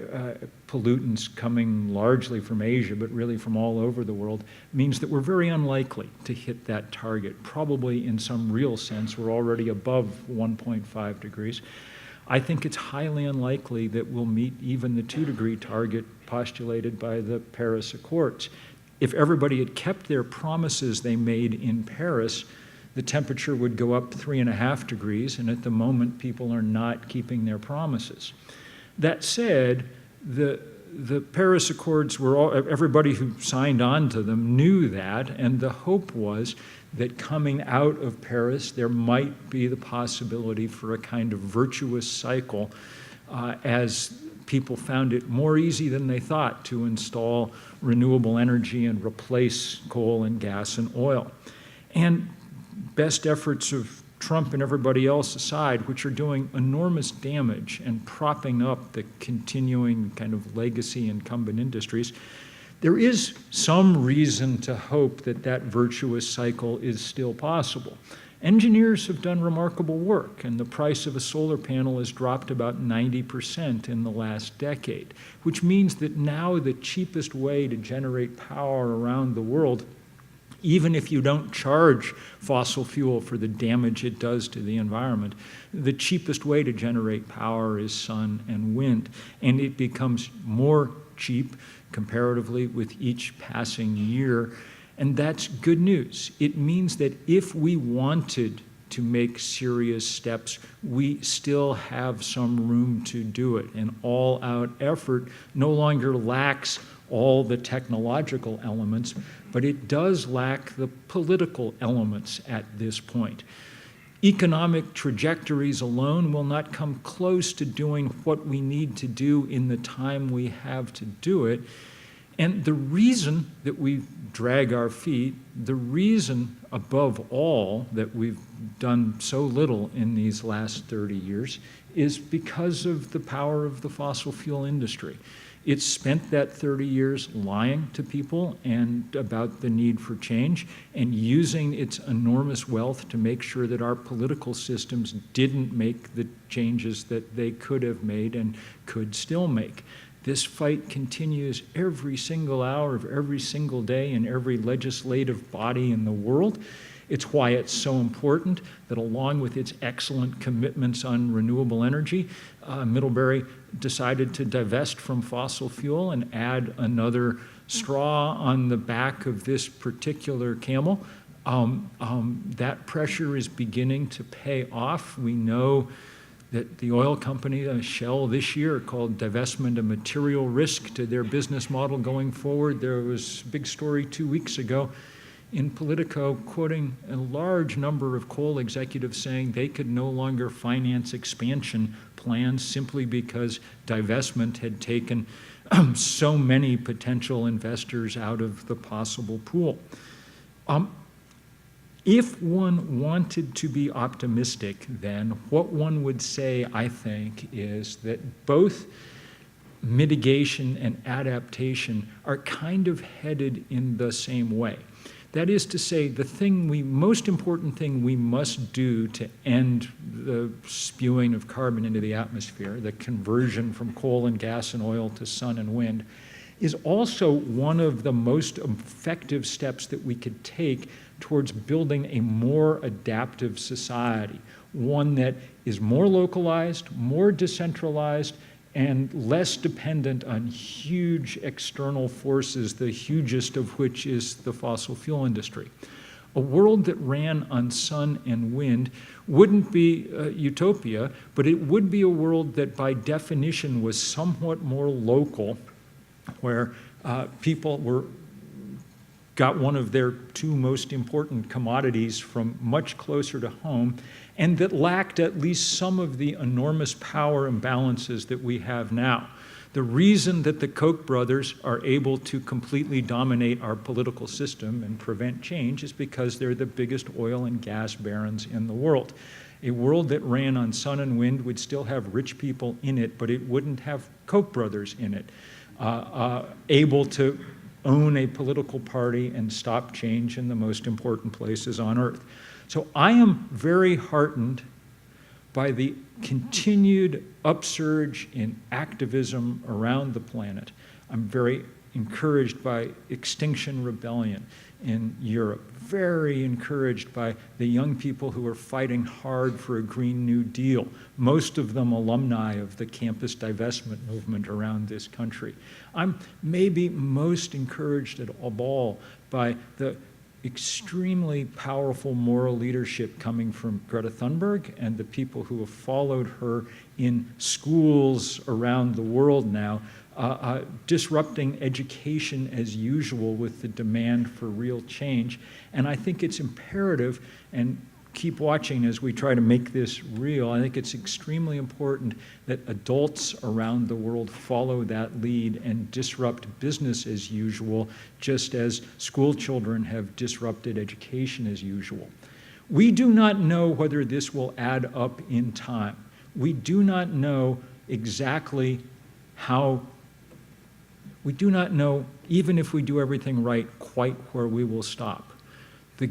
pollutants coming largely from Asia, but really from all over the world, means that we're very unlikely to hit that target. Probably in some real sense, we're already above 1.5 degrees. I think it's highly unlikely that we'll meet even the 2-degree target postulated by the Paris Accords. If everybody had kept their promises they made in Paris, the temperature would go up 3.5 degrees, and at the moment, people are not keeping their promises. That said, the Paris Accords everybody who signed on to them knew that, and the hope was that coming out of Paris, there might be the possibility for a kind of virtuous cycle as people found it more easy than they thought to install renewable energy and replace coal and gas and oil. And best efforts of Trump and everybody else aside, which are doing enormous damage and propping up the continuing kind of legacy incumbent industries, there is some reason to hope that that virtuous cycle is still possible. Engineers have done remarkable work, and the price of a solar panel has dropped about 90% in the last decade, which means that now the cheapest way to generate power around the world, even if you don't charge fossil fuel for the damage it does to the environment, the cheapest way to generate power is sun and wind, and it becomes more cheap comparatively with each passing year. And that's good news. It means that if we wanted to make serious steps, we still have some room to do it. An all-out effort no longer lacks all the technological elements, but it does lack the political elements at this point. Economic trajectories alone will not come close to doing what we need to do in the time we have to do it. And the reason that we drag our feet, the reason above all that we've done so little in these last 30 years is because of the power of the fossil fuel industry. It's spent that 30 years lying to people and about the need for change and using its enormous wealth to make sure that our political systems didn't make the changes that they could have made and could still make. This fight continues every single hour of every single day in every legislative body in the world. It's why it's so important that along with its excellent commitments on renewable energy, Middlebury decided to divest from fossil fuel and add another straw on the back of this particular camel. That pressure is beginning to pay off. We know that the oil company, Shell, this year called divestment a material risk to their business model going forward. There was a big story 2 weeks ago in Politico quoting a large number of coal executives saying they could no longer finance expansion plans simply because divestment had taken so many potential investors out of the possible pool. If one wanted to be optimistic, then what one would say, I think, is that both mitigation and adaptation are kind of headed in the same way. That is to say, the most important thing we must do to end the spewing of carbon into the atmosphere, the conversion from coal and gas and oil to sun and wind, is also one of the most effective steps that we could take towards building a more adaptive society, one that is more localized, more decentralized, and less dependent on huge external forces, the hugest of which is the fossil fuel industry. A world that ran on sun and wind wouldn't be utopia, but it would be a world that by definition was somewhat more local, where people got one of their two most important commodities from much closer to home, and that lacked at least some of the enormous power imbalances that we have now. The reason that the Koch brothers are able to completely dominate our political system and prevent change is because they're the biggest oil and gas barons in the world. A world that ran on sun and wind would still have rich people in it, but it wouldn't have Koch brothers in it, able to own a political party and stop change in the most important places on earth. So I am very heartened by the continued upsurge in activism around the planet. I'm very encouraged by Extinction Rebellion in Europe, very encouraged by the young people who are fighting hard for a Green New Deal, most of them alumni of the campus divestment movement around this country. I'm maybe most encouraged of all by the extremely powerful moral leadership coming from Greta Thunberg and the people who have followed her in schools around the world now, disrupting education as usual with the demand for real change. And I think it's imperative, and keep watching as we try to make this real. I think it's extremely important that adults around the world follow that lead and disrupt business as usual, just as school children have disrupted education as usual. We do not know whether this will add up in time. We do not know exactly how, we do not know, even if we do everything right, quite where we will stop. The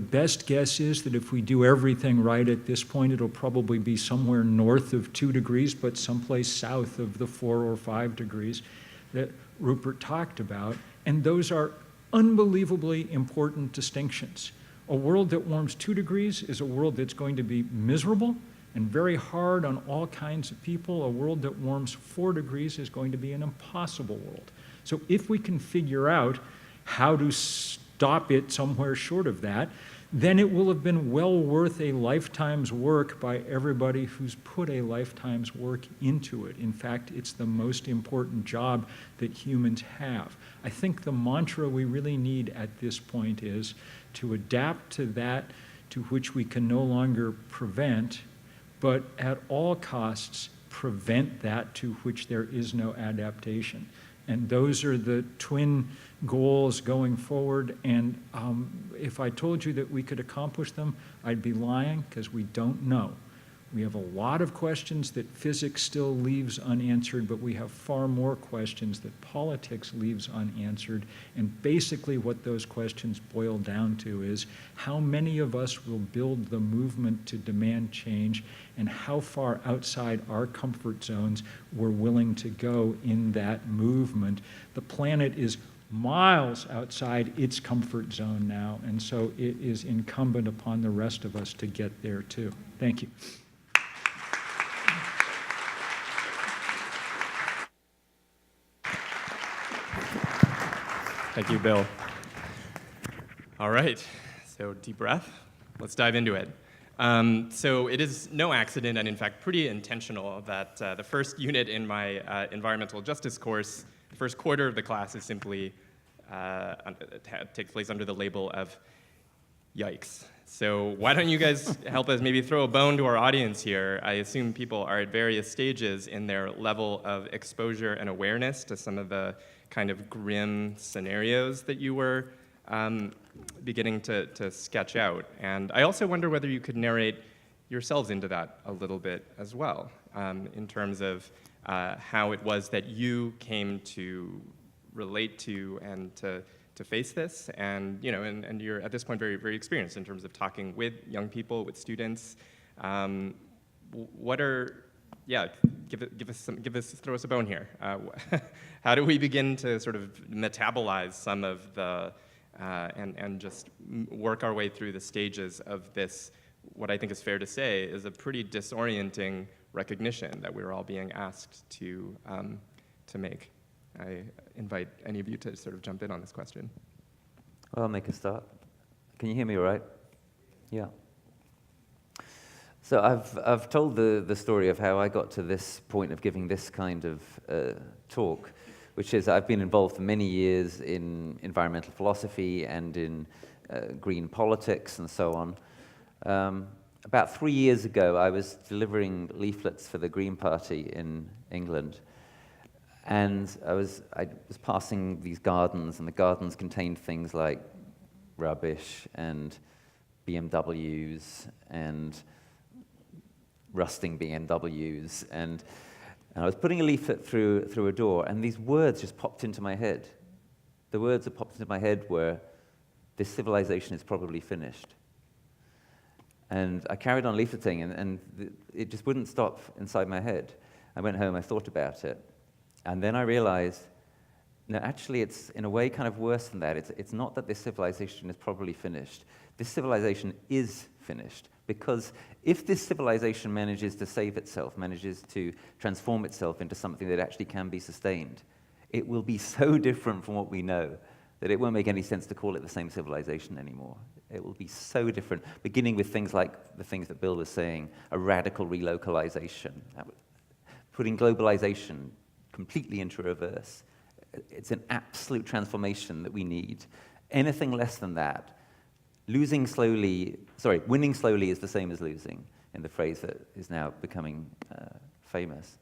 best guess is that if we do everything right at this point, it'll probably be somewhere north of 2 degrees, but someplace south of the 4 or 5 degrees that Rupert talked about. And those are unbelievably important distinctions. A world that warms 2 degrees is a world that's going to be miserable and very hard on all kinds of people. A world that warms 4 degrees is going to be an impossible world. So if we can figure out how to stop it somewhere short of that, then it will have been well worth a lifetime's work by everybody who's put a lifetime's work into it. In fact, it's the most important job that humans have. I think the mantra we really need at this point is to adapt to that to which we can no longer prevent, but at all costs prevent that to which there is no adaptation. And those are the twin goals going forward. And if I told you that we could accomplish them, I'd be lying, because we don't know. We have a lot of questions that physics still leaves unanswered, but we have far more questions that politics leaves unanswered. And basically what those questions boil down to is how many of us will build the movement to demand change, and how far outside our comfort zones we're willing to go in that movement. The planet is miles outside its comfort zone now, and so it is incumbent upon the rest of us to get there too. Thank you.
Thank you, Bill. All right, so deep breath. Let's dive into it. So it is no accident, and in fact pretty intentional, that the first unit in my environmental justice course, the first quarter of the class, is simply takes place under the label of yikes. So why don't you guys help us maybe throw a bone to our audience here? I assume people are at various stages in their level of exposure and awareness to some of the kind of grim scenarios that you were beginning to sketch out. And I also wonder whether you could narrate yourselves into that a little bit as well, in terms of how it was that you came to relate to and to face this. And you know, and you're at this point very, very experienced in terms of talking with young people, with students. What are, yeah, throw us a bone here. How do we begin to sort of metabolize some of the, and just work our way through the stages of this, what I think is fair to say is a pretty disorienting recognition that we're all being asked to make? I invite any of you to sort of jump in on this question.
Well, I'll make a start. Can you hear me all right? Yeah. So I've told the story of how I got to this point of giving this kind of talk, which is I've been involved for many years in environmental philosophy and in green politics and so on. About 3 years ago, I was delivering leaflets for the Green Party in England. And I was passing these gardens, and the gardens contained things like rubbish and BMWs and rusting BMWs, and I was putting a leaflet through a door, and these words just popped into my head. The words that popped into my head were, "This civilization is probably finished." And I carried on leafleting, and it just wouldn't stop inside my head. I went home, I thought about it. And then I realized, no, actually it's in a way kind of worse than that. It's not that this civilization is probably finished. This civilization is finished. Because if this civilization manages to save itself, manages to transform itself into something that actually can be sustained, it will be so different from what we know that it won't make any sense to call it the same civilization anymore. It will be so different, beginning with things like the things that Bill was saying, a radical relocalization, putting globalization completely into reverse. It's an absolute transformation that we need. Anything less than that, winning slowly is the same as losing, in the phrase that is now becoming famous.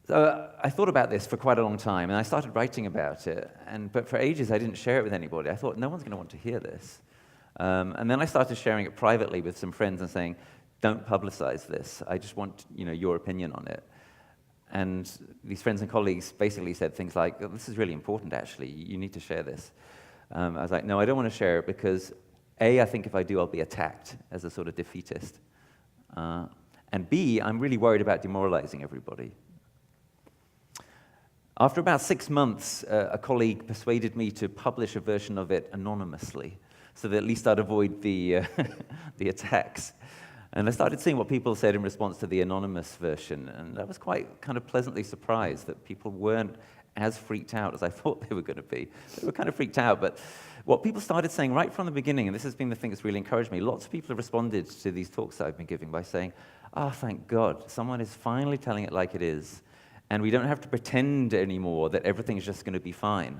So I thought about this for quite a long time, and I started writing about it, but for ages I didn't share it with anybody. I thought, no one's going to want to hear this. And then I started sharing it privately with some friends and saying, don't publicize this. I just want your opinion on it. And these friends and colleagues basically said things like, oh, this is really important, actually. You need to share this. I was like, no, I don't want to share it because, A, I think if I do, I'll be attacked as a sort of defeatist. And B, I'm really worried about demoralizing everybody. After about 6 months, a colleague persuaded me to publish a version of it anonymously, so that at least I'd avoid the attacks. And I started seeing what people said in response to the anonymous version, and I was quite kind of pleasantly surprised that people weren't as freaked out as I thought they were going to be. They were kind of freaked out, but what people started saying right from the beginning, and this has been the thing that's really encouraged me, lots of people have responded to these talks that I've been giving by saying, oh, thank God, someone is finally telling it like it is, and we don't have to pretend anymore that everything is just going to be fine,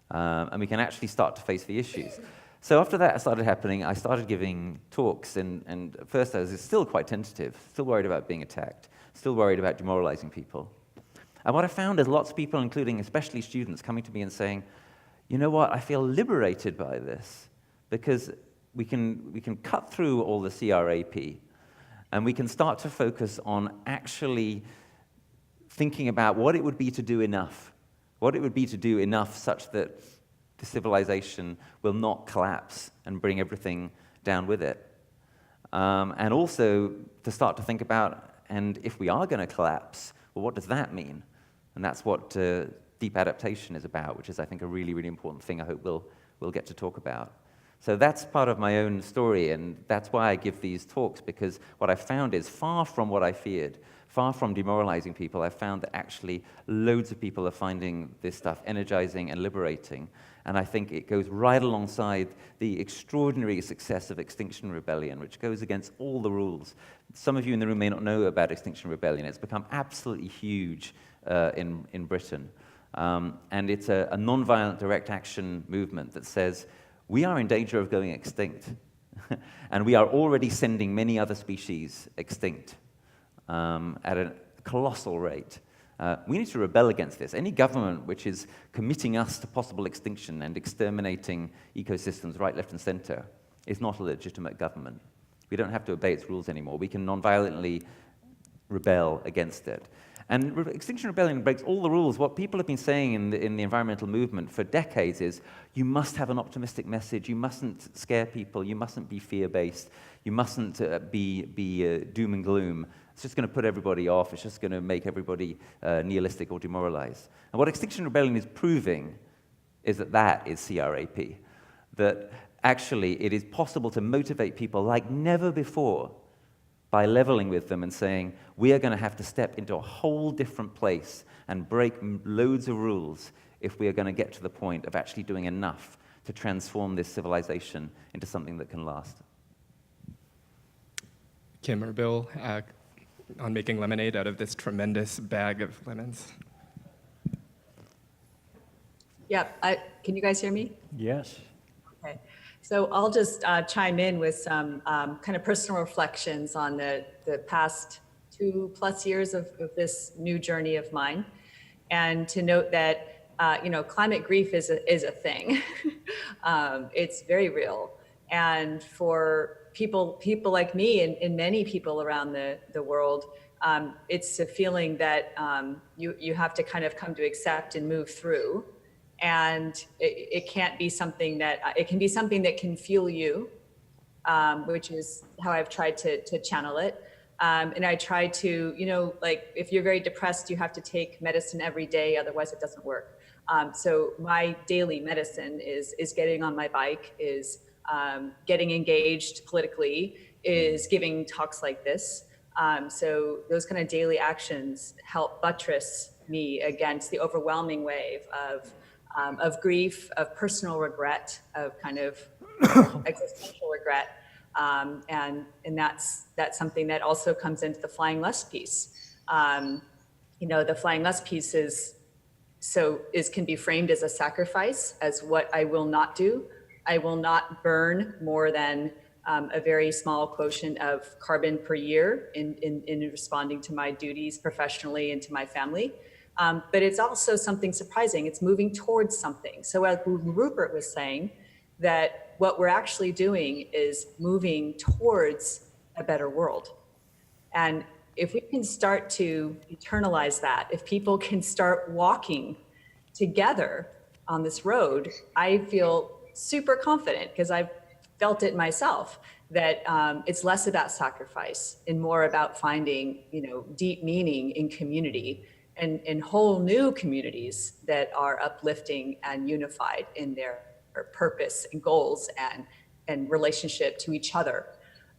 and we can actually start to face the issues. So after that started happening, I started giving talks, and at first I was still quite tentative, still worried about being attacked, still worried about demoralizing people. And what I found is lots of people, including especially students, coming to me and saying, you know what, I feel liberated by this, because we can cut through all the CRAP, and we can start to focus on actually thinking about what it would be to do enough, such that the civilization will not collapse and bring everything down with it. And also to start to think about, and if we are going to collapse, well, what does that mean? And that's what deep adaptation is about, which is, I think, a really, really important thing I hope we'll get to talk about. So that's part of my own story, and that's why I give these talks, because what I found is, far from what I feared, far from demoralizing people, I found that actually loads of people are finding this stuff energizing and liberating. And I think it goes right alongside the extraordinary success of Extinction Rebellion, which goes against all the rules. Some of you in the room may not know about Extinction Rebellion. It's become absolutely huge in Britain. And it's a nonviolent direct action movement that says, we are in danger of going extinct. And we are already sending many other species extinct at a colossal rate. We need to rebel against this. Any government which is committing us to possible extinction and exterminating ecosystems right, left, and center is not a legitimate government. We don't have to obey its rules anymore. We can non-violently rebel against it. And Extinction Rebellion breaks all the rules. What people have been saying in the environmental movement for decades is, you must have an optimistic message, you mustn't scare people, you mustn't be fear-based, you mustn't be doom and gloom. It's just going to put everybody off, it's just going to make everybody nihilistic or demoralized. And what Extinction Rebellion is proving is that is CRAP. That actually it is possible to motivate people like never before by leveling with them and saying, we are going to have to step into a whole different place and break loads of rules if we are going to get to the point of actually doing enough to transform this civilization into something that can last.
Kim or Bill, on making lemonade out of this tremendous bag of lemons.
Yeah, can you guys hear me?
Yes.
Okay. So I'll just chime in with some kind of personal reflections on the past 2+ years of this new journey of mine, and to note that climate grief is a thing. It's very real, and for people like me and many people around the world, it's a feeling that you have to kind of come to accept and move through. And it can't be something that, it can be something that can fuel you, which is how I've tried to channel it. And I try to, like if you're very depressed, you have to take medicine every day, otherwise it doesn't work. So my daily medicine is getting on my bike, is getting engaged politically, is giving talks like this. So those kind of daily actions help buttress me against the overwhelming wave of grief, of personal regret, of kind of existential regret, and that's something that also comes into the flying less piece. The flying less piece can be framed as a sacrifice, as what I will not do, I will not burn more than a very small quotient of carbon per year in responding to my duties professionally and to my family. But it's also something surprising. It's moving towards something. So as Rupert was saying, that what we're actually doing is moving towards a better world. And if we can start to internalize that, if people can start walking together on this road, I feel super confident, because I've felt it myself, that it's less about sacrifice and more about finding, deep meaning in community and whole new communities that are uplifting and unified in their purpose and goals and relationship to each other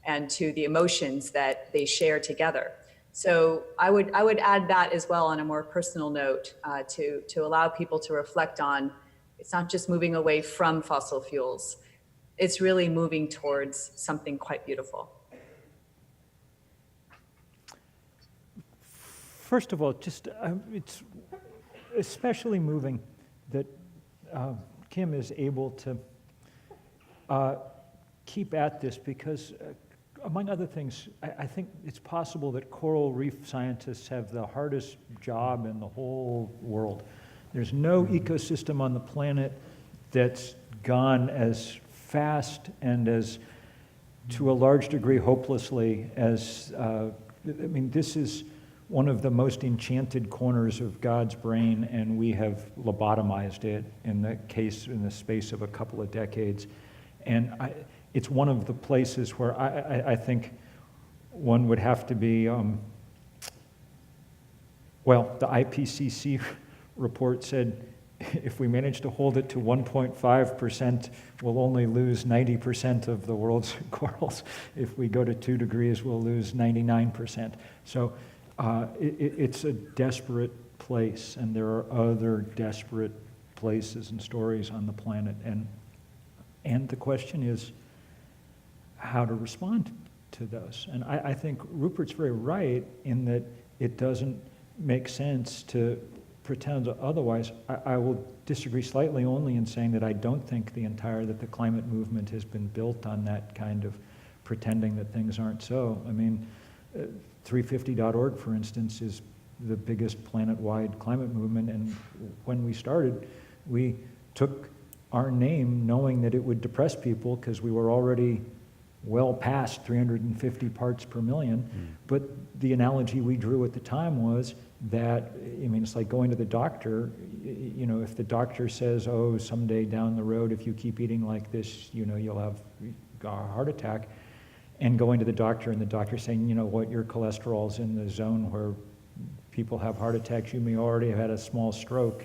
and to the emotions that they share together. So I would add that as well on a more personal note, to allow people to reflect on, it's not just moving away from fossil fuels, it's really moving towards something quite beautiful.
First of all, it's especially moving that Kim is able to keep at this, because among other things, I think it's possible that coral reef scientists have the hardest job in the whole world. There's no ecosystem on the planet that's gone as fast and as, to a large degree, hopelessly as, this is one of the most enchanted corners of God's brain, and we have lobotomized it in the space of a couple of decades. And it's one of the places where I think one would have to be, the IPCC report said if we manage to hold it to 1.5%, we'll only lose 90% of the world's corals. If we go to 2 degrees, we'll lose 99%. So it's a desperate place, and there are other desperate places and stories on the planet. And the question is how to respond to those. And I think Rupert's very right in that it doesn't make sense to pretend otherwise. I will disagree slightly only in saying that I don't think that the climate movement has been built on that kind of pretending that things aren't so. 350.org, for instance, is the biggest planet-wide climate movement, and when we started, we took our name knowing that it would depress people because we were already well past 350 parts per million. But the analogy we drew at the time was that, it's like going to the doctor. If the doctor says, oh, someday down the road, if you keep eating like this, you'll have a heart attack, and going to the doctor and the doctor saying, your cholesterol's in the zone where people have heart attacks, you may already have had a small stroke,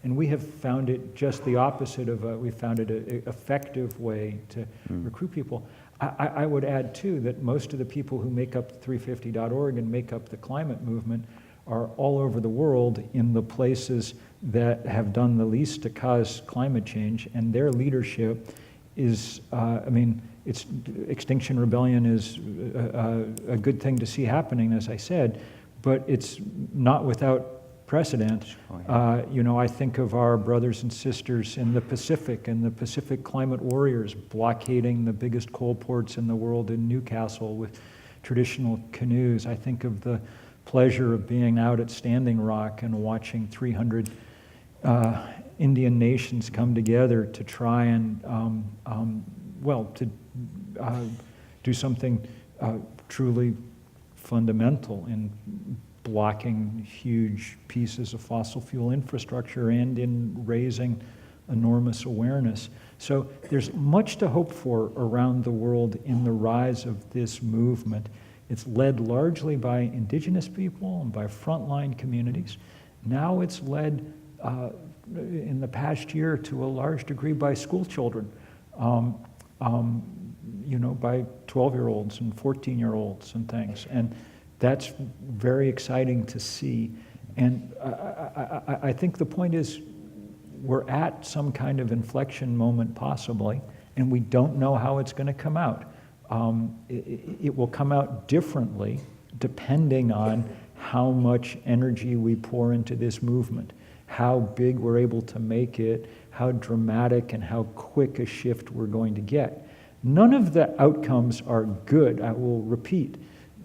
And we have found it just the opposite of we found it an effective way to recruit people. I would add, too, that most of the people who make up 350.org and make up the climate movement are all over the world in the places that have done the least to cause climate change, and their leadership is, Extinction Rebellion is a good thing to see happening, as I said, but it's not without precedent. I think of our brothers and sisters in the Pacific and the Pacific Climate Warriors blockading the biggest coal ports in the world in Newcastle with traditional canoes. I think of the pleasure of being out at Standing Rock and watching 300 Indian nations come together to try and, do something truly fundamental in blocking huge pieces of fossil fuel infrastructure and in raising enormous awareness. So there's much to hope for around the world in the rise of this movement. It's led largely by indigenous people and by frontline communities. Now it's led in the past year to a large degree by school children, by 12-year-olds and 14-year-olds and things. And that's very exciting to see. And I think the point is we're at some kind of inflection moment possibly, and we don't know how it's going to come out. It will come out differently depending on how much energy we pour into this movement, how big we're able to make it, how dramatic and how quick a shift we're going to get. None of the outcomes are good. I will repeat.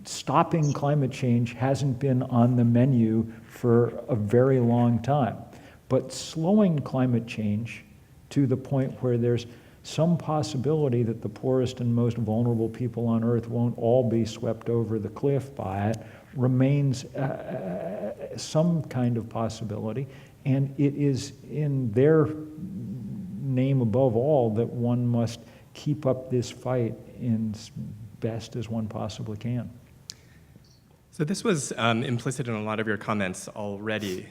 Stopping climate change hasn't been on the menu for a very long time. But slowing climate change to the point where there's some possibility that the poorest and most vulnerable people on Earth won't all be swept over the cliff by it remains some kind of possibility. And it is in their name above all that one must keep up this fight as best as one possibly can.
So this was implicit in a lot of your comments already,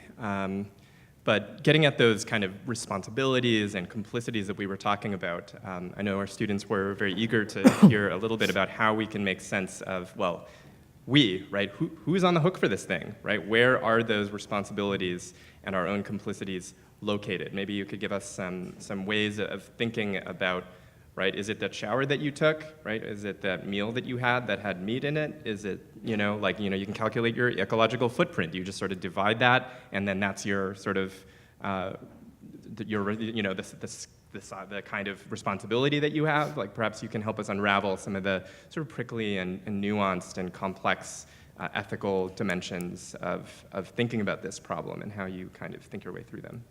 but getting at those kind of responsibilities and complicities that we were talking about, I know our students were very eager to hear a little bit about how we can make sense of, well, right? Who's on the hook for this thing, right? Where are those responsibilities and our own complicities located? Maybe you could give us some ways of thinking about, right? Is it that shower that you took, right? Is it that meal that you had that had meat in it? Is it, you can calculate your ecological footprint. You just sort of divide that, and then that's your sort of, the kind of responsibility that you have. Like perhaps you can help us unravel some of the sort of prickly and nuanced and complex ethical dimensions of thinking about this problem and how you kind of think your way through them.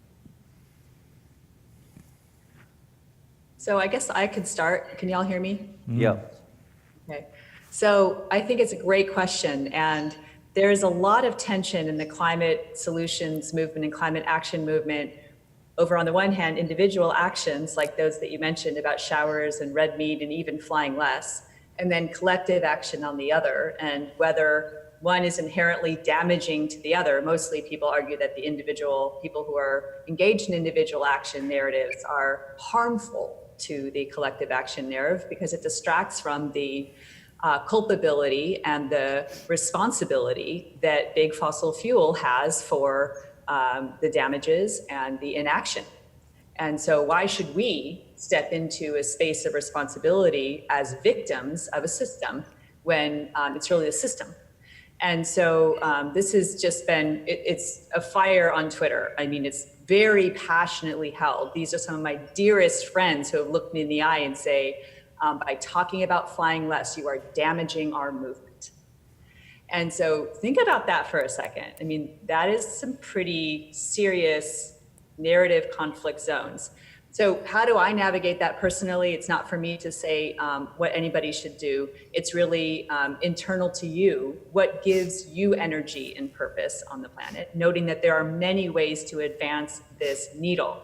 So I guess I could start. Can y'all hear me?
Yeah.
Okay. So I think it's a great question. And there's a lot of tension in the climate solutions movement and climate action movement. Over on the one hand, individual actions like those that you mentioned about showers and red meat and even flying less, and then collective action on the other, and whether one is inherently damaging to the other. Mostly people argue that the people who are engaged in individual action narratives are harmful to the collective action narrative because it distracts from the culpability and the responsibility that big fossil fuel has for the damages and the inaction. And so why should we step into a space of responsibility as victims of a system when it's really the system? And so this has just been, it's a fire on Twitter. I mean, it's very passionately held. These are some of my dearest friends who have looked me in the eye and say, by talking about flying less, you are damaging our movement. And so think about that for a second. I mean, that is some pretty serious narrative conflict zones. So how do I navigate that personally? It's not for me to say what anybody should do. It's really internal to you. What gives you energy and purpose on the planet? Noting that there are many ways to advance this needle.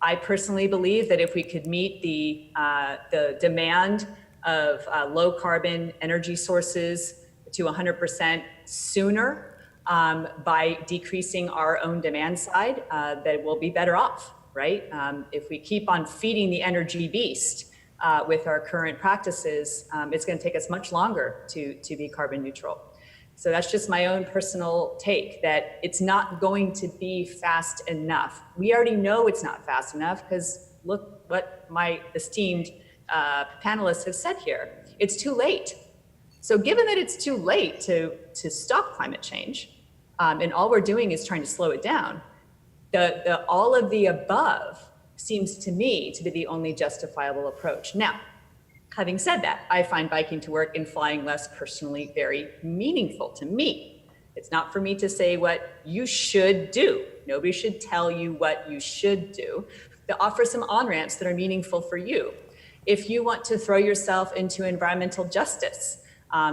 I personally believe that if we could meet the demand of low carbon energy sources to 100% sooner by decreasing our own demand side, that we'll be better off. Right? If we keep on feeding the energy beast with our current practices, it's going to take us much longer to be carbon neutral. So that's just my own personal take, that it's not going to be fast enough. We already know it's not fast enough because look what my esteemed panelists have said here. It's too late. So given that it's too late to stop climate change, and all we're doing is trying to slow it down, the all of the above seems to me to be the only justifiable approach. Now, having said that, I find biking to work and flying less personally very meaningful to me. It's not for me to say what you should do. Nobody should tell you what you should do. To offer some on-ramps that are meaningful for you. If you want to throw yourself into environmental justice,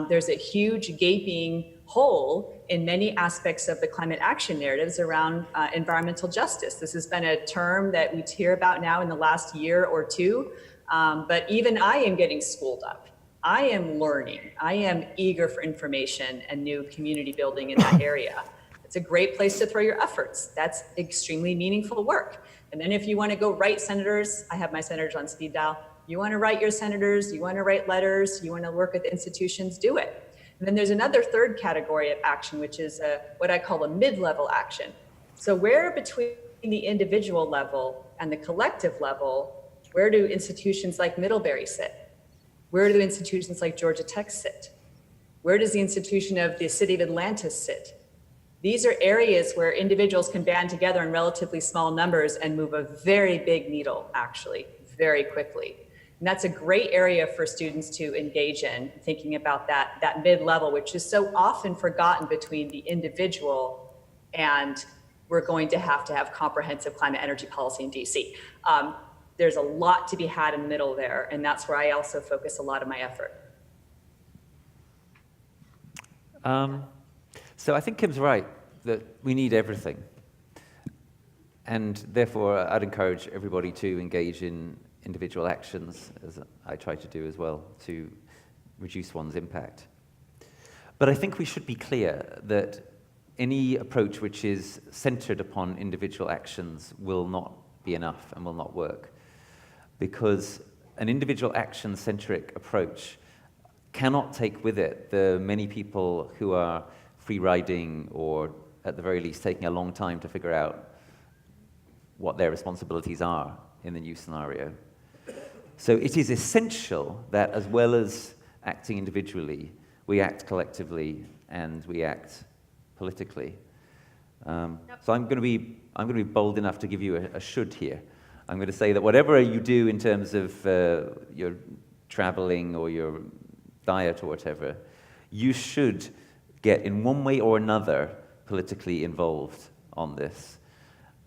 there's a huge gaping hole in many aspects of the climate action narratives around environmental justice. This has been a term that we hear about now in the last year or two, but even I am getting schooled up. I am learning. I am eager for information and new community building in that area. It's a great place to throw your efforts. That's extremely meaningful work. And then if you want to go write senators, I have my senators on speed dial. You want to write your senators, you want to write letters, you want to work with institutions, do it. And then there's another third category of action, which is what I call a mid-level action. So where between the individual level and the collective level, where do institutions like Middlebury sit? Where do institutions like Georgia Tech sit? Where does the institution of the city of Atlanta sit? These are areas where individuals can band together in relatively small numbers and move a very big needle, actually, very quickly. And that's a great area for students to engage in, thinking about that mid-level, which is so often forgotten between the individual and we're going to have comprehensive climate energy policy in DC. There's a lot to be had in the middle there, and that's where I also focus a lot of my effort.
So I think Kim's right that we need everything. And therefore, I'd encourage everybody to engage in individual actions, as I try to do as well, to reduce one's impact. But I think we should be clear that any approach which is centered upon individual actions will not be enough and will not work, because an individual action-centric approach cannot take with it the many people who are free-riding or, at the very least, taking a long time to figure out what their responsibilities are in the new scenario. So it is essential that, as well as acting individually, we act collectively and we act politically. So I'm going to be bold enough to give you a should here. I'm going to say that whatever you do in terms of your traveling or your diet or whatever, you should get in one way or another politically involved on this.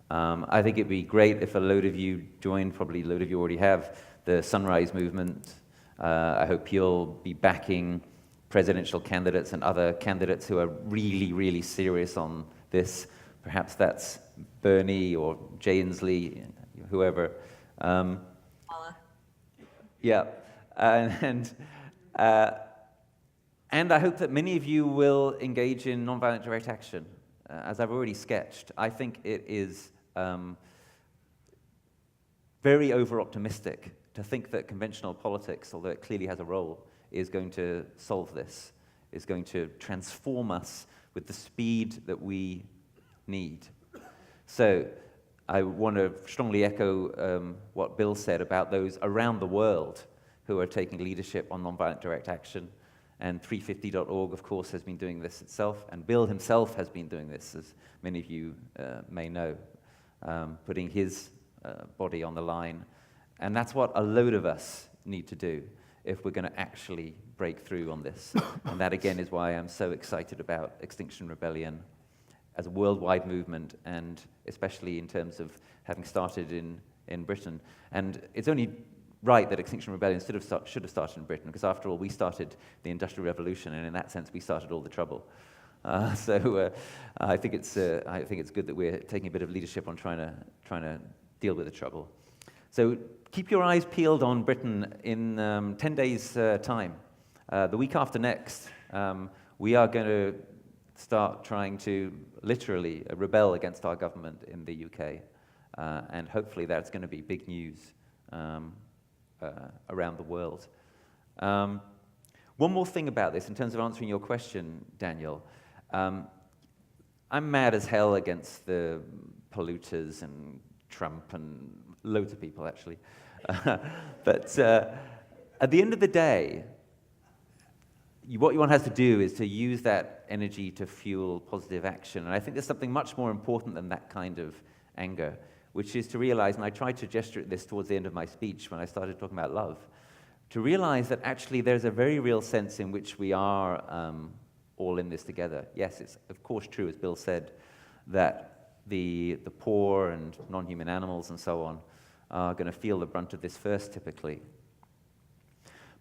I think it'd be great if a load of you joined, probably a load of you already have, the Sunrise Movement. I hope you'll be backing presidential candidates and other candidates who are really, really serious on this. Perhaps that's Bernie or Jay Inslee, whoever. Yeah, and I hope that many of you will engage in nonviolent direct action. As I've already sketched, I think it is very over-optimistic to think that conventional politics, although it clearly has a role, is going to solve this, is going to transform us with the speed that we need. So I want to strongly echo what Bill said about those around the world who are taking leadership on nonviolent direct action. And 350.org, of course, has been doing this itself, and Bill himself has been doing this, as many of you may know, putting his body on the line. And that's what a load of us need to do if we're going to actually break through on this. And that, again, is why I'm so excited about Extinction Rebellion as a worldwide movement, and especially in terms of having started in Britain. And it's only right that Extinction Rebellion should have started in Britain, because after all, we started the Industrial Revolution, and in that sense, we started all the trouble. So I think it's good that we're taking a bit of leadership on trying to deal with the trouble. So keep your eyes peeled on Britain. In 10 days' time, the week after next, we are going to start trying to literally rebel against our government in the UK, and hopefully that's going to be big news around the world. One more thing about this, in terms of answering your question, Daniel. I'm mad as hell against the polluters and Trump and loads of people, actually. But at the end of the day, what one has to do is to use that energy to fuel positive action. And I think there's something much more important than that kind of anger, which is to realize, and I tried to gesture at this towards the end of my speech when I started talking about love, to realize that actually there's a very real sense in which we are all in this together. Yes, it's of course true, as Bill said, that the poor and non-human animals and so on are going to feel the brunt of this first, typically.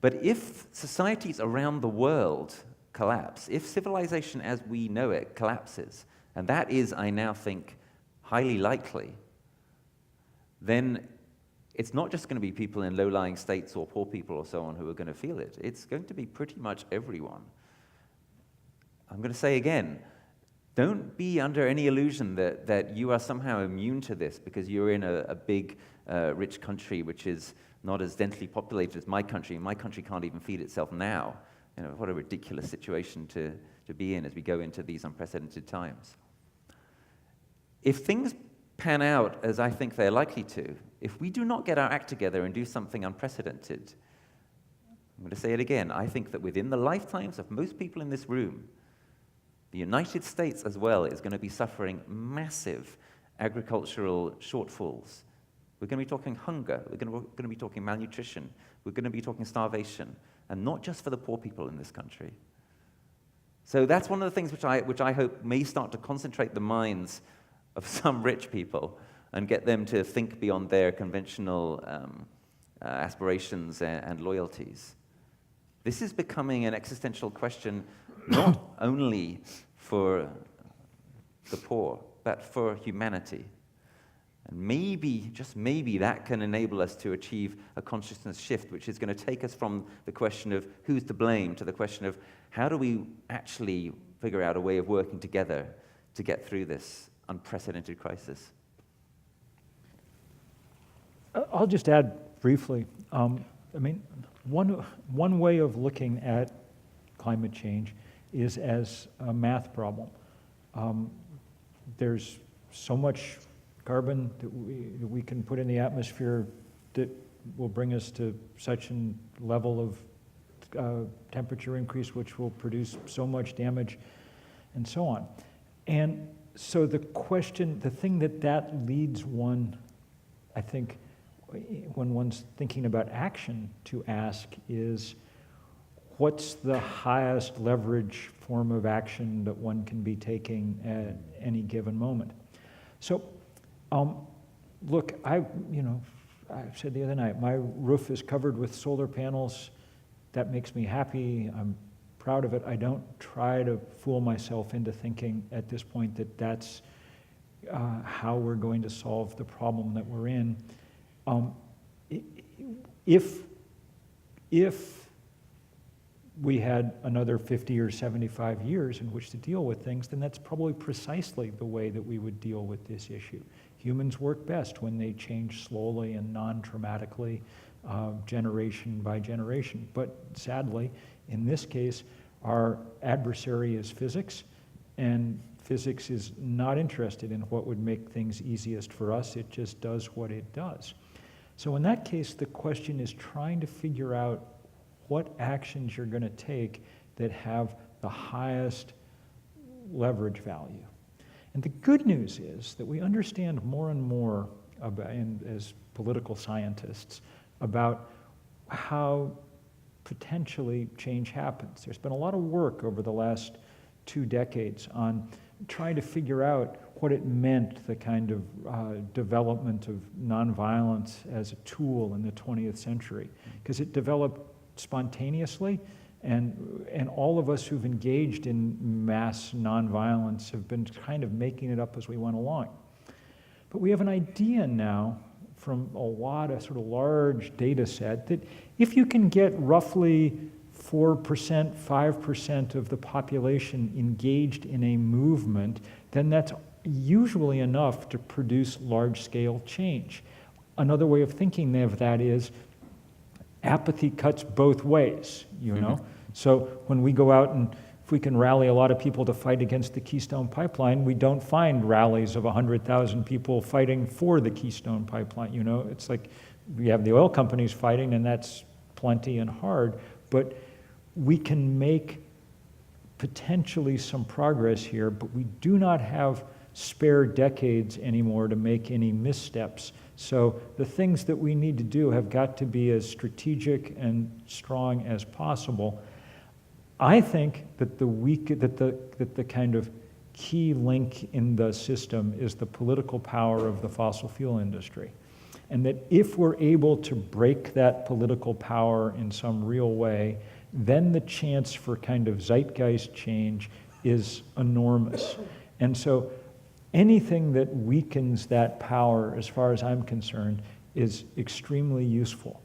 But if societies around the world collapse, if civilization as we know it collapses, and that is, I now think, highly likely, then it's not just going to be people in low-lying states or poor people or so on who are going to feel it. It's going to be pretty much everyone. I'm going to say again, don't be under any illusion that you are somehow immune to this because you're in a big, rich country which is not as densely populated as my country. My country can't even feed itself now. You know, what a ridiculous situation to be in as we go into these unprecedented times. If things pan out as I think they're likely to, if we do not get our act together and do something unprecedented, I'm going to say it again, I think that within the lifetimes of most people in this room, The United States as well is going to be suffering massive agricultural shortfalls. We're going to be talking hunger, we're going to be talking malnutrition, we're going to be talking starvation, and not just for the poor people in this country. So that's one of the things which I hope may start to concentrate the minds of some rich people and get them to think beyond their conventional aspirations and loyalties. This is becoming an existential question not only for the poor, but for humanity. And maybe, just maybe, that can enable us to achieve a consciousness shift, which is going to take us from the question of who's to blame to the question of how do we actually figure out a way of working together to get through this unprecedented crisis.
I'll just add briefly. I mean, one way of looking at climate change is as a math problem. There's so much carbon that we can put in the atmosphere that will bring us to such a level of temperature increase which will produce so much damage and so on. And so the thing that leads one, I think, when one's thinking about action to ask is, what's the highest leverage form of action that one can be taking at any given moment? So, look, I said the other night, my roof is covered with solar panels. That makes me happy. I'm proud of it. I don't try to fool myself into thinking at this point that that's how we're going to solve the problem that we're in. If we had another 50 or 75 years in which to deal with things, then that's probably precisely the way that we would deal with this issue. Humans work best when they change slowly and non-traumatically, generation by generation. But sadly, in this case, our adversary is physics, and physics is not interested in what would make things easiest for us. It just does what it does. So in that case, the question is trying to figure out what actions you're going to take that have the highest leverage value. And the good news is that we understand more and more about, as political scientists, about how potentially change happens. There's been a lot of work over the last 2 decades on trying to figure out what it meant, the kind of development of nonviolence as a tool in the 20th century, because it developed spontaneously, and all of us who've engaged in mass nonviolence have been kind of making it up as we went along. But we have an idea now from a lot of sort of large data set that if you can get roughly 4%, 5% of the population engaged in a movement, then that's usually enough to produce large-scale change. Another way of thinking of that is apathy cuts both ways, you know? So when we go out and if we can rally a lot of people to fight against the Keystone Pipeline, we don't find rallies of 100,000 people fighting for the Keystone Pipeline, you know? It's like we have the oil companies fighting, and that's plenty and hard, but we can make potentially some progress here, but we do not have spare decades anymore to make any missteps. So the things that we need to do have got to be as strategic and strong as possible. I think that the kind of key link in the system is the political power of the fossil fuel industry. And that if we're able to break that political power in some real way, then the chance for kind of zeitgeist change is enormous. And so anything that weakens that power, as far as I'm concerned, is extremely useful.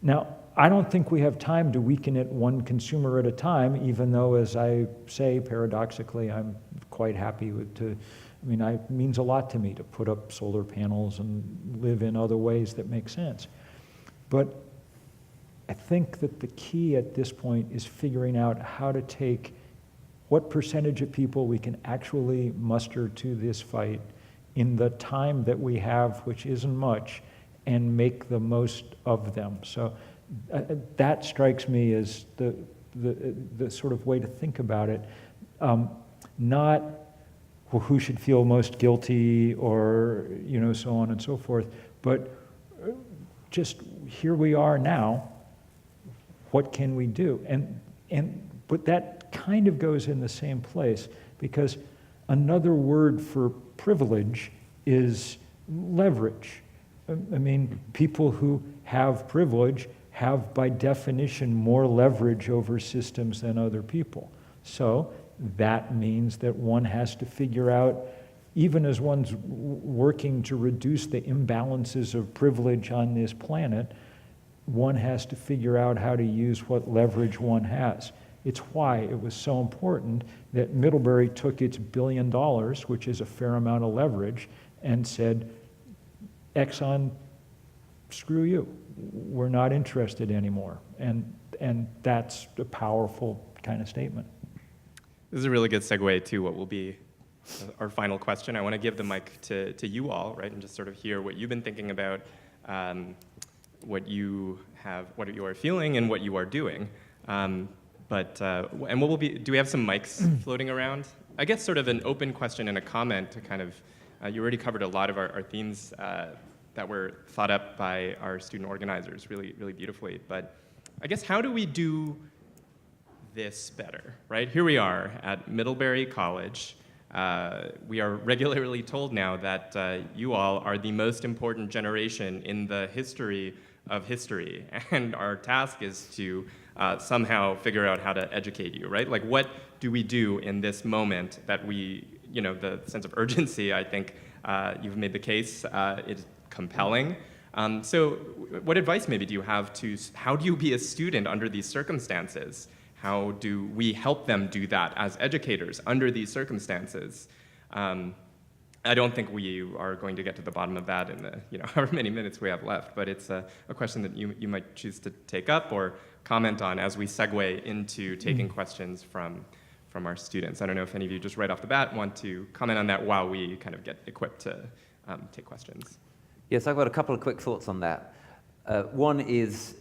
Now, I don't think we have time to weaken it one consumer at a time, even though, as I say, paradoxically, I'm quite happy it means a lot to me to put up solar panels and live in other ways that make sense. But I think that the key at this point is figuring out how to take what percentage of people we can actually muster to this fight in the time that we have, which isn't much, and make the most of them. So that strikes me as the sort of way to think about it. not who should feel most guilty or, so on and so forth, but just here we are now, what can we do? But that kind of goes in the same place, because another word for privilege is leverage. I mean, people who have privilege have, by definition, more leverage over systems than other people. So that means that one has to figure out, even as one's working to reduce the imbalances of privilege on this planet, one has to figure out how to use what leverage one has. It's why it was so important that Middlebury took its $1 billion, which is a fair amount of leverage, and said, Exxon, screw you. We're not interested anymore. And that's a powerful kind of statement.
This is a really good segue to what will be our final question. I want to give the mic to you all, right, and just sort of hear what you've been thinking about, what you are feeling, and what you are doing. And what will be? Do we have some mics floating around? I guess sort of an open question and a comment to kind of. You already covered a lot of our themes that were thought up by our student organizers really, really beautifully. But I guess how do we do this better, right? Here we are at Middlebury College. We are regularly told now that you all are the most important generation in the history of history, and our task is to somehow figure out how to educate you, right? Like, what do we do in this moment that we, the sense of urgency, I think you've made the case, is compelling. So what advice maybe do you have to, how do you be a student under these circumstances? How do we help them do that as educators under these circumstances? I don't think we are going to get to the bottom of that in the however many minutes we have left, but it's a question that you might choose to take up or comment on as we segue into taking questions from our students. I don't know if any of you just right off the bat want to comment on that while we kind of get equipped to take questions.
Yes, I've got a couple of quick thoughts on that. One is,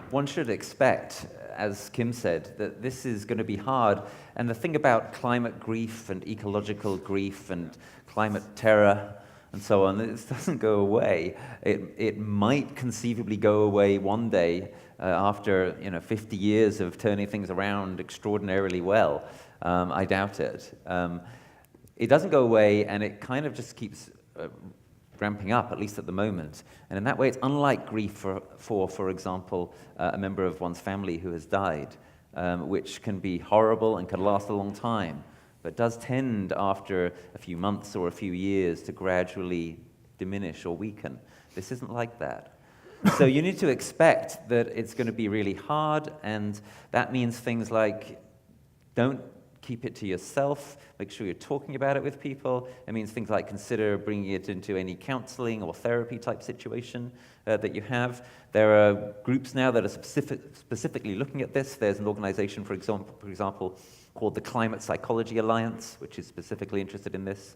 one should expect, as Kim said, that this is going to be hard. And the thing about climate grief and ecological grief and climate terror and so on, this doesn't go away. It might conceivably go away one day after 50 years of turning things around extraordinarily well. I doubt it. It doesn't go away, and it kind of just keeps ramping up, at least at the moment. And in that way, it's unlike grief for example, a member of one's family who has died, which can be horrible and can last a long time, but does tend, after a few months or a few years, to gradually diminish or weaken. This isn't like that. So you need to expect that it's going to be really hard, and that means things like don't keep it to yourself. Make sure you're talking about it with people. It means things like consider bringing it into any counseling or therapy type situation that you have. There are groups now that are specifically looking at this. There's an organization, for example, called the Climate Psychology Alliance, which is specifically interested in this.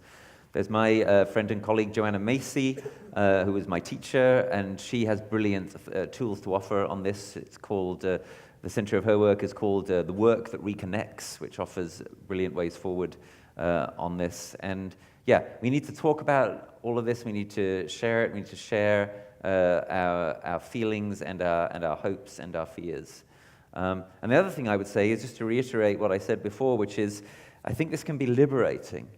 There's my friend and colleague, Joanna Macy, who was my teacher, and she has brilliant tools to offer on this. It's called the center of her work is called The Work That Reconnects, which offers brilliant ways forward on this. And we need to talk about all of this. We need to share it. We need to share our feelings and our hopes and our fears. And the other thing I would say is just to reiterate what I said before, which is I think this can be liberating.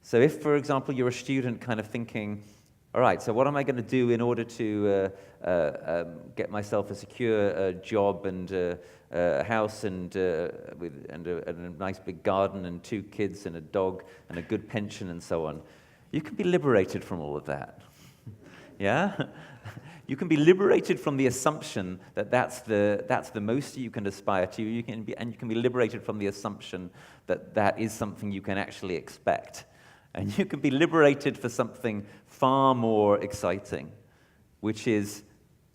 So if, for example, you're a student kind of thinking, all right, so what am I going to do in order to get myself a secure job and a house and a nice big garden and 2 kids and a dog and a good pension and so on? You can be liberated from all of that. Yeah? You can be liberated from the assumption that that's the most you can aspire to. You can be liberated from the assumption that that is something you can actually expect. And you can be liberated for something far more exciting, which is,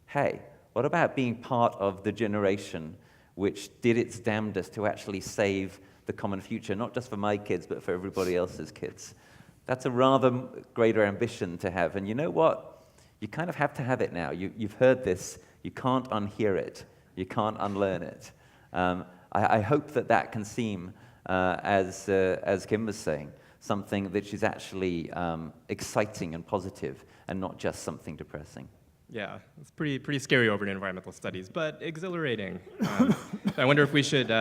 hey, what about being part of the generation which did its damnedest to actually save the common future, not just for my kids, but for everybody else's kids? That's a rather greater ambition to have. And you know what? You kind of have to have it now. You've heard this. You can't unhear it. You can't unlearn it. I hope that can seem as Kim was saying, something which is actually exciting and positive and not just something depressing.
Yeah, it's pretty scary over in environmental studies, but exhilarating. I wonder if we should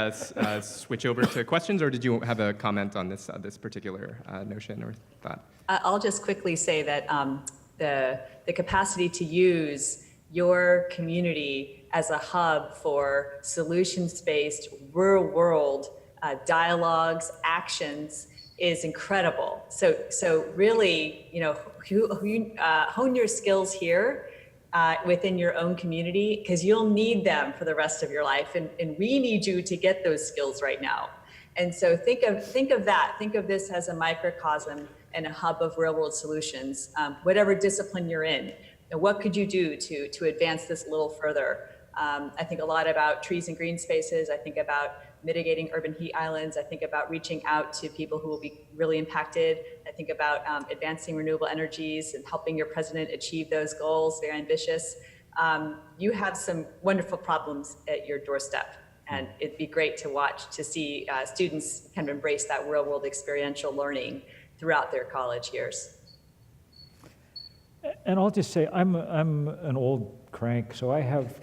switch over to questions, or did you have a comment on this particular notion or thought?
I'll just quickly say that the capacity to use your community as a hub for solutions-based, real-world dialogues, actions is incredible. So really, hone your skills here within your own community, because you'll need them for the rest of your life, and we need you to get those skills right now. And so think of that. Think of this as a microcosm and a hub of real-world solutions, whatever discipline you're in. And what could you do to advance this a little further? I think a lot about trees and green spaces. I think about mitigating urban heat islands. I think about reaching out to people who will be really impacted. I think about advancing renewable energies and helping your president achieve those goals, very ambitious. You have some wonderful problems at your doorstep. And it'd be great to watch, to see students kind of embrace that real world experiential learning throughout their college years.
And I'll just say, I'm an old crank, so I have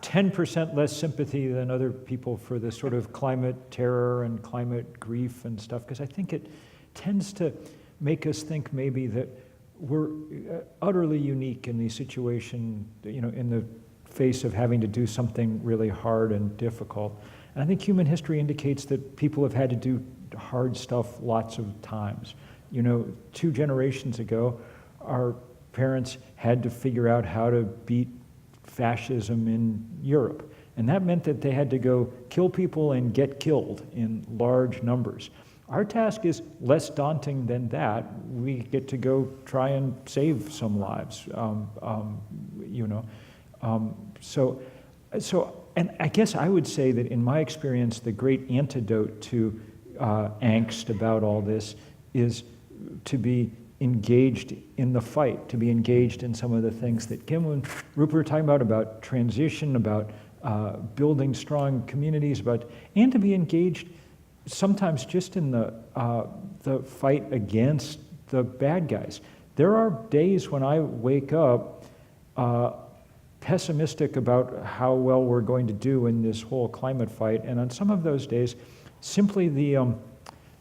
10% less sympathy than other people for the sort of climate terror and climate grief and stuff, because I think it tends to make us think maybe that we're utterly unique in the situation, in the face of having to do something really hard and difficult. And I think human history indicates that people have had to do hard stuff lots of times. 2 generations ago, our parents had to figure out how to beat fascism in Europe. And that meant that they had to go kill people and get killed in large numbers. Our task is less daunting than that. We get to go try and save some lives, and I guess I would say that in my experience, the great antidote to angst about all this is to be engaged in the fight, to be engaged in some of the things that Kim and Rupert were talking about transition, about building strong communities, and to be engaged sometimes just in the fight against the bad guys. There are days when I wake up pessimistic about how well we're going to do in this whole climate fight, and on some of those days, simply the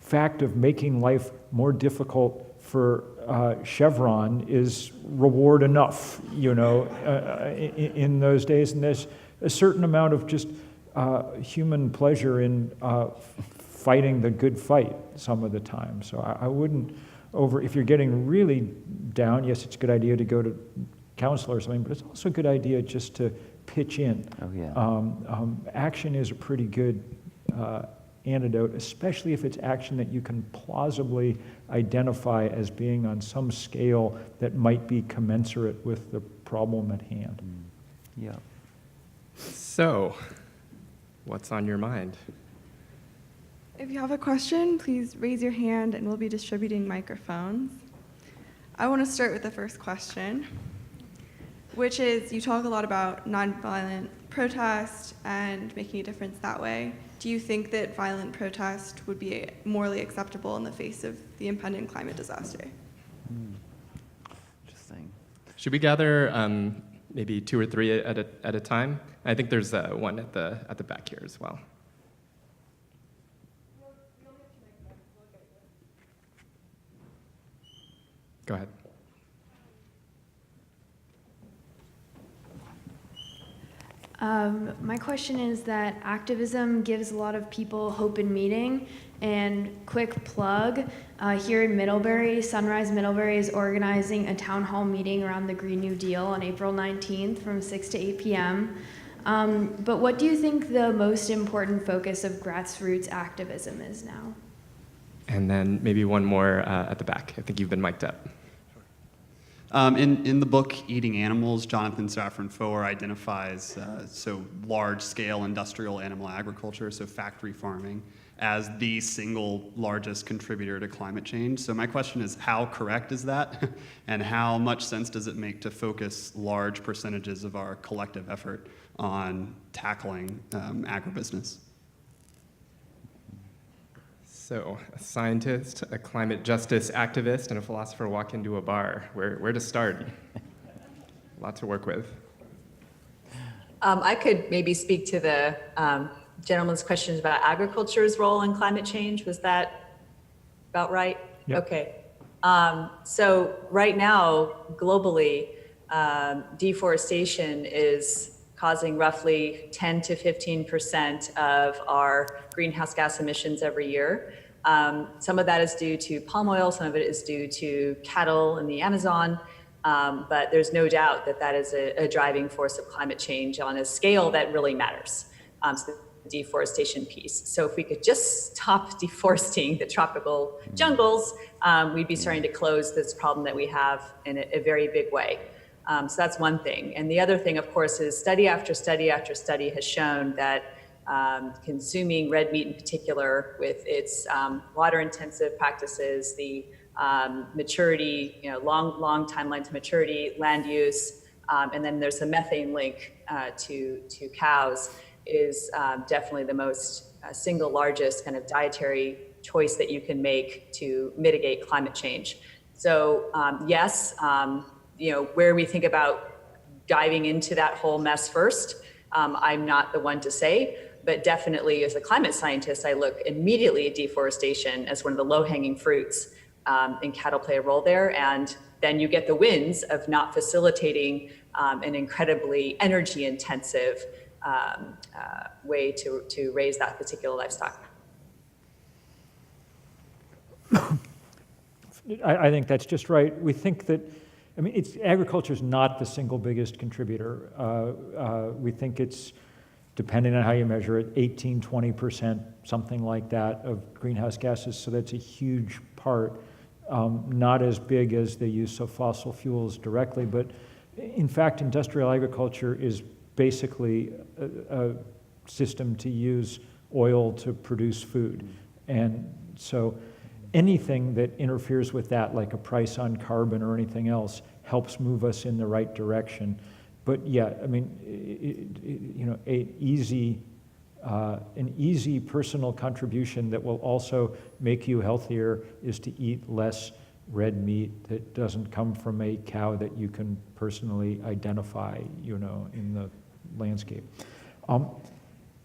fact of making life more difficult for Chevron is reward enough, in those days. And there's a certain amount of just human pleasure in fighting the good fight some of the time. So I wouldn't if you're getting really down, yes, it's a good idea to go to counselor or something, but it's also a good idea just to pitch in.
Oh, yeah.
Action is a pretty good antidote, especially if it's action that you can plausibly identify as being on some scale that might be commensurate with the problem at hand.
Yeah.
So, what's on your mind?
If you have a question, please raise your hand and we'll be distributing microphones. I want to start with the first question, which is, you talk a lot about nonviolent protest and making a difference that way. Do you think that violent protest would be morally acceptable in the face of the impending climate disaster?
Interesting.
Should we gather maybe 2 or 3 at a time? I think there's one at the back here as well. Go ahead.
My question is that activism gives a lot of people hope in meeting, and quick plug, here in Middlebury, Sunrise Middlebury is organizing a town hall meeting around the Green New Deal on April 19th from 6 to 8 p.m. But what do you think the most important focus of grassroots activism is now?
And then maybe one more at the back. I think you've been mic'd up.
In the book Eating Animals, Jonathan Safran Foer identifies large-scale industrial animal agriculture, so factory farming, as the single largest contributor to climate change. So my question is, how correct is that? And how much sense does it make to focus large percentages of our collective effort on tackling agribusiness?
So, a scientist, a climate justice activist, and a philosopher walk into a bar. Where to start? A lot to work with.
I could maybe speak to the gentleman's questions about agriculture's role in climate change. Was that about right?
Yep.
Okay. So right now, globally, deforestation is causing roughly 10 to 15% of our greenhouse gas emissions every year. Some of that is due to palm oil, some of it is due to cattle in the Amazon, but there's no doubt that that is a driving force of climate change on a scale that really matters. So the deforestation piece. So if we could just stop deforesting the tropical jungles, we'd be starting to close this problem that we have in a very big way. So that's one thing. And the other thing, of course, is study after study after study has shown that consuming red meat in particular, with its water-intensive practices, the maturity, long timeline to maturity, land use, and then there's a methane link to cows, is definitely the most single largest kind of dietary choice that you can make to mitigate climate change. So yes, where we think about diving into that whole mess first, I'm not the one to say, but definitely as a climate scientist, I look immediately at deforestation as one of the low-hanging fruits, and cattle play a role there. And then you get the wins of not facilitating an incredibly energy-intensive way to raise that particular livestock.
I think that's just right. We think that, agriculture is not the single biggest contributor. We think it's, depending on how you measure it, 18, 20%, something like that, of greenhouse gases. So that's a huge part. Not as big as the use of fossil fuels directly, but in fact, industrial agriculture is basically a system to use oil to produce food. And so anything that interferes with that, like a price on carbon or anything else, helps move us in the right direction. But yeah, an easy personal contribution that will also make you healthier is to eat less red meat that doesn't come from a cow that you can personally identify, in the landscape.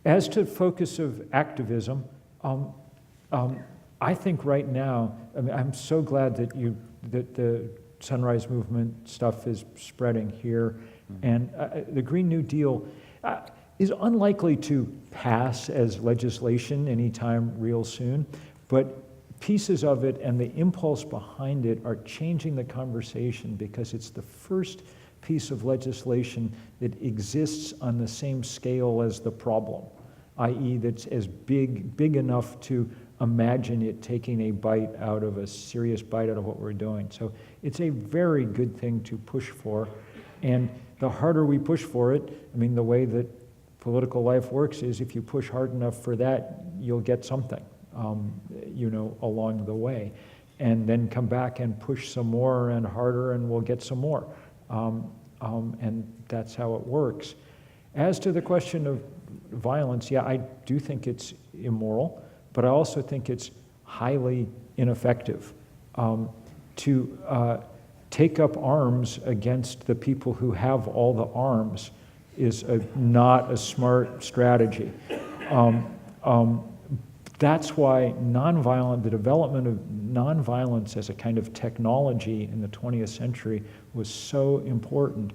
As to focus of activism, I think right now, I'm so glad that the Sunrise Movement stuff is spreading here, and the Green New Deal is unlikely to pass as legislation anytime real soon, but pieces of it and the impulse behind it are changing the conversation, because it's the first piece of legislation that exists on the same scale as the problem, i.e. that's as big enough to imagine it taking a serious bite out of what we're doing. So it's a very good thing to push for, and the harder we push for it, the way that political life works is if you push hard enough for that, you'll get something, along the way, and then come back and push some more and harder, and we'll get some more. And that's how it works. As to the question of violence, yeah, I do think it's immoral, but I also think it's highly ineffective. To take up arms against the people who have all the arms is not a smart strategy. That's why the development of nonviolence as a kind of technology in the 20th century was so important.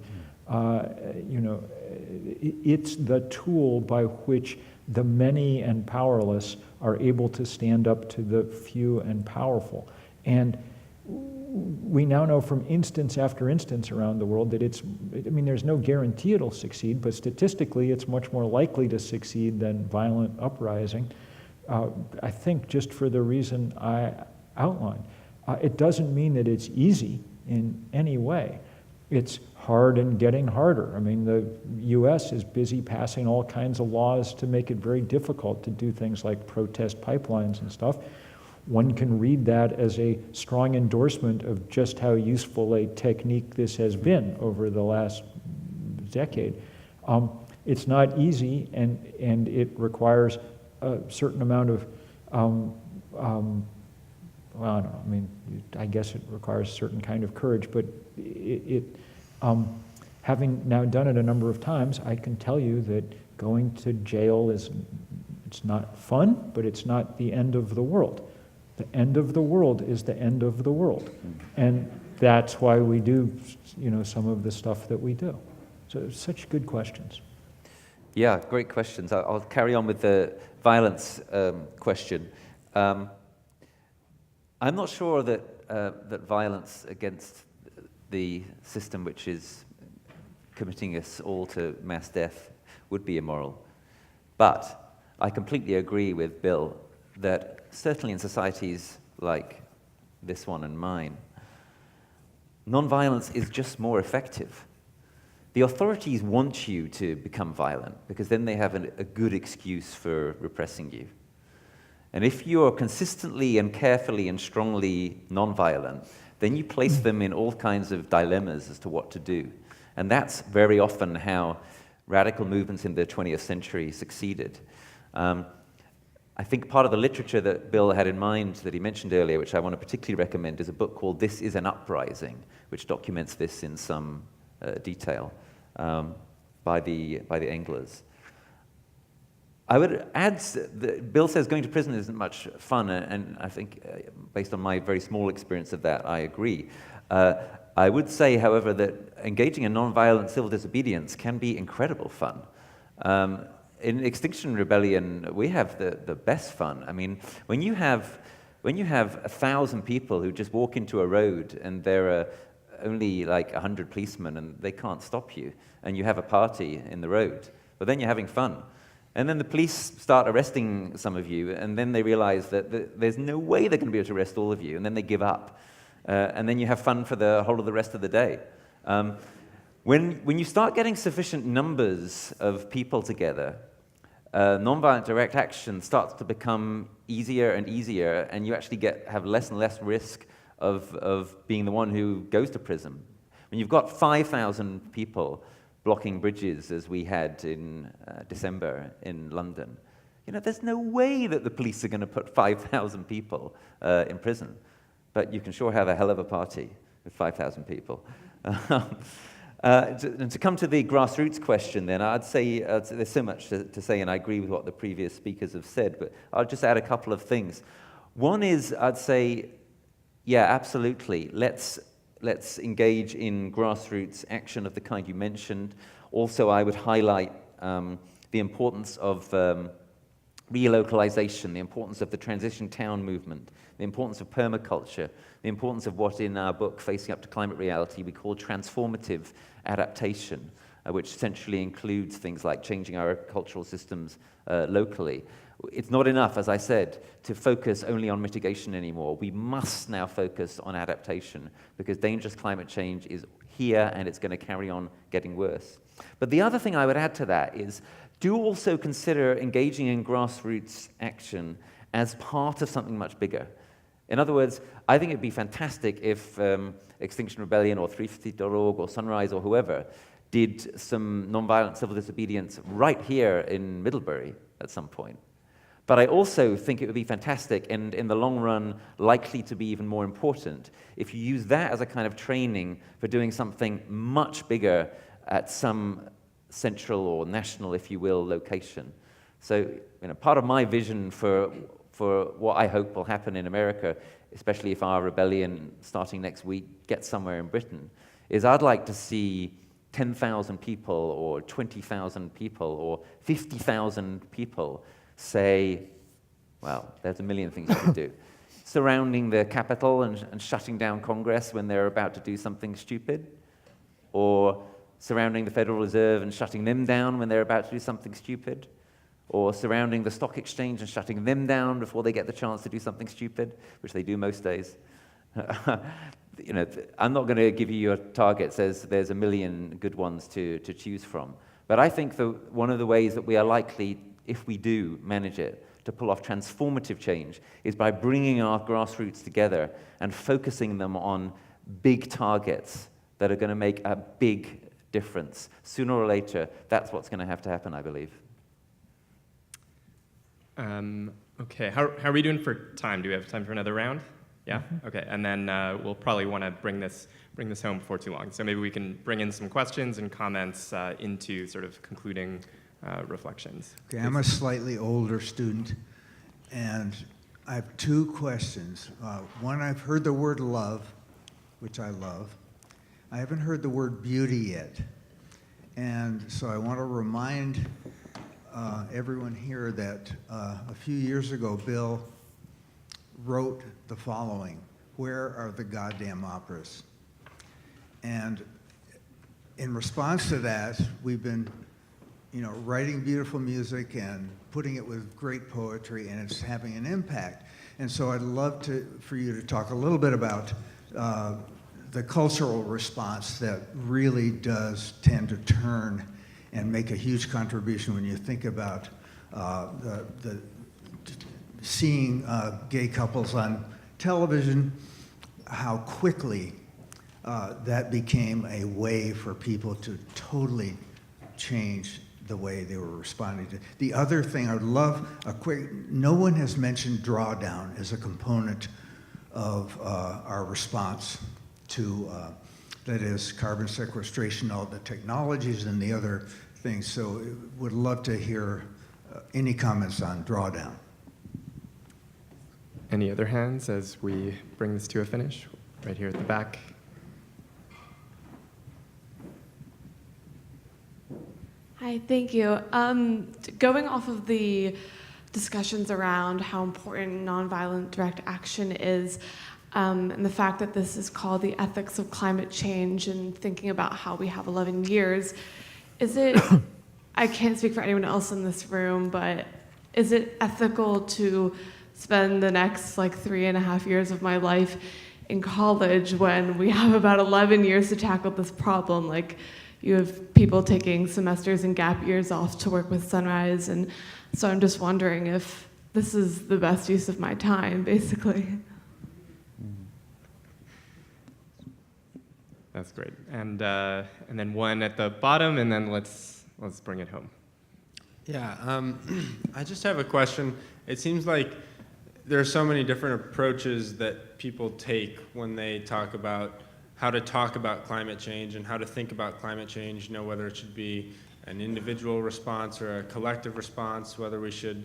It's the tool by which the many and powerless are able to stand up to the few and powerful. And we now know from instance after instance around the world that there's no guarantee it'll succeed, but statistically it's much more likely to succeed than violent uprising. I think just for the reason I outlined. It doesn't mean that it's easy in any way. It's hard and getting harder. The US is busy passing all kinds of laws to make it very difficult to do things like protest pipelines and stuff. One can read that as a strong endorsement of just how useful a technique this has been over the last decade. It's not easy, and it requires a certain amount of well, I don't know, I mean, I guess it requires a certain kind of courage, but having now done it a number of times, I can tell you that going to jail it's not fun, but it's not the end of the world. The end of the world is the end of the world. And that's why we do, some of the stuff that we do. So such good questions.
Yeah, great questions. I'll carry on with the violence question. I'm not sure that violence against the system which is committing us all to mass death would be immoral. But I completely agree with Bill that certainly in societies like this one and mine, nonviolence is just more effective. The authorities want you to become violent because then they have a good excuse for repressing you. And if you're consistently and carefully and strongly nonviolent, then you place them in all kinds of dilemmas as to what to do. And that's very often how radical movements in the 20th century succeeded. I think part of the literature that Bill had in mind that he mentioned earlier, which I want to particularly recommend, is a book called This is an Uprising, which documents this in some detail by the Englers. I would add that Bill says going to prison isn't much fun, and I think based on my very small experience of that, I agree. I would say, however, that engaging in nonviolent civil disobedience can be incredible fun. In Extinction Rebellion, we have the best fun. I mean, when you have 1,000 people who just walk into a road and there are only like 100 policemen and they can't stop you, and you have a party in the road, but then you're having fun. And then the police start arresting some of you, and then they realize that there's no way they're going to be able to arrest all of you, and then they give up. And then you have fun for the whole of the rest of the day. When you start getting sufficient numbers of people together, nonviolent direct action starts to become easier and easier, and you actually have less and less risk of being the one who goes to prison. When you've got 5,000 people blocking bridges, as we had in December in London, there's no way that the police are going to put 5,000 people in prison. But you can sure have a hell of a party with 5,000 people. And to come to the grassroots question, then, I'd say there's so much to say, and I agree with what the previous speakers have said, but I'll just add a couple of things. One is, I'd say, yeah, absolutely. Let's engage in grassroots action of the kind you mentioned. Also, I would highlight the importance of relocalization, the importance of the transition town movement, the importance of permaculture, the importance of what in our book, Facing Up to Climate Reality, we call transformative adaptation, which essentially includes things like changing our cultural systems locally. It's not enough, as I said, to focus only on mitigation anymore. We must now focus on adaptation because dangerous climate change is here and it's going to carry on getting worse. But the other thing I would add to that is do also consider engaging in grassroots action as part of something much bigger. In other words, I think it'd be fantastic if Extinction Rebellion or 350.org or Sunrise or whoever did some nonviolent civil disobedience right here in Middlebury at some point. But I also think it would be fantastic and in the long run likely to be even more important if you use that as a kind of training for doing something much bigger at some central or national, if you will, location. So, part of my vision for what I hope will happen in America, especially if our rebellion starting next week gets somewhere in Britain, is I'd like to see 10,000 people or 20,000 people or 50,000 people say, well, there's a million things you could do. Surrounding the Capitol and shutting down Congress when they're about to do something stupid, or surrounding the Federal Reserve and shutting them down when they're about to do something stupid, or surrounding the stock exchange and shutting them down before they get the chance to do something stupid, which they do most days. I'm not going to give you your targets. There's a million good ones to choose from. But I think one of the ways that we are likely, if we do manage it, to pull off transformative change is by bringing our grassroots together and focusing them on big targets that are going to make a big difference. Sooner or later, that's what's going to happen, I believe.
Okay, how are we doing for time? Do we have time for another round? Yeah? Okay, and then we'll probably want to bring this home before too long. So maybe we can bring in some questions and comments into sort of concluding reflections.
Okay, I'm a slightly older student, and I have two questions. One, I've heard the word love, which I love. I haven't heard the word beauty yet. And so I want to remind everyone here that a few years ago, Bill wrote the following: "Where are the goddamn operas?" And in response to that, we've been, writing beautiful music and putting it with great poetry, and it's having an impact. And so I'd love for you to talk a little bit about the cultural response that really does tend to turn and make a huge contribution when you think about the seeing gay couples on television, how quickly that became a way for people to totally change the way they were responding to. The other thing, I would love no one has mentioned drawdown as a component of our response to, that is carbon sequestration, all the technologies and the other things. So would love to hear any comments on drawdown.
Any other hands as we bring this to a finish? Right here at the back.
Hi, thank you. Going off of the discussions around how important nonviolent direct action is, and the fact that this is called the ethics of climate change, and thinking about how we have 11 years, is it, I can't speak for anyone else in this room, but is it ethical to spend the next 3.5 years of my life in college when we have about 11 years to tackle this problem? You have people taking semesters and gap years off to work with Sunrise, and so I'm just wondering if this is the best use of my time, basically.
That's great. And then one at the bottom, and then let's bring it home.
Yeah, I just have a question. It seems like there are so many different approaches that people take when they talk about how to talk about climate change and how to think about climate change, whether it should be an individual response or a collective response, whether we should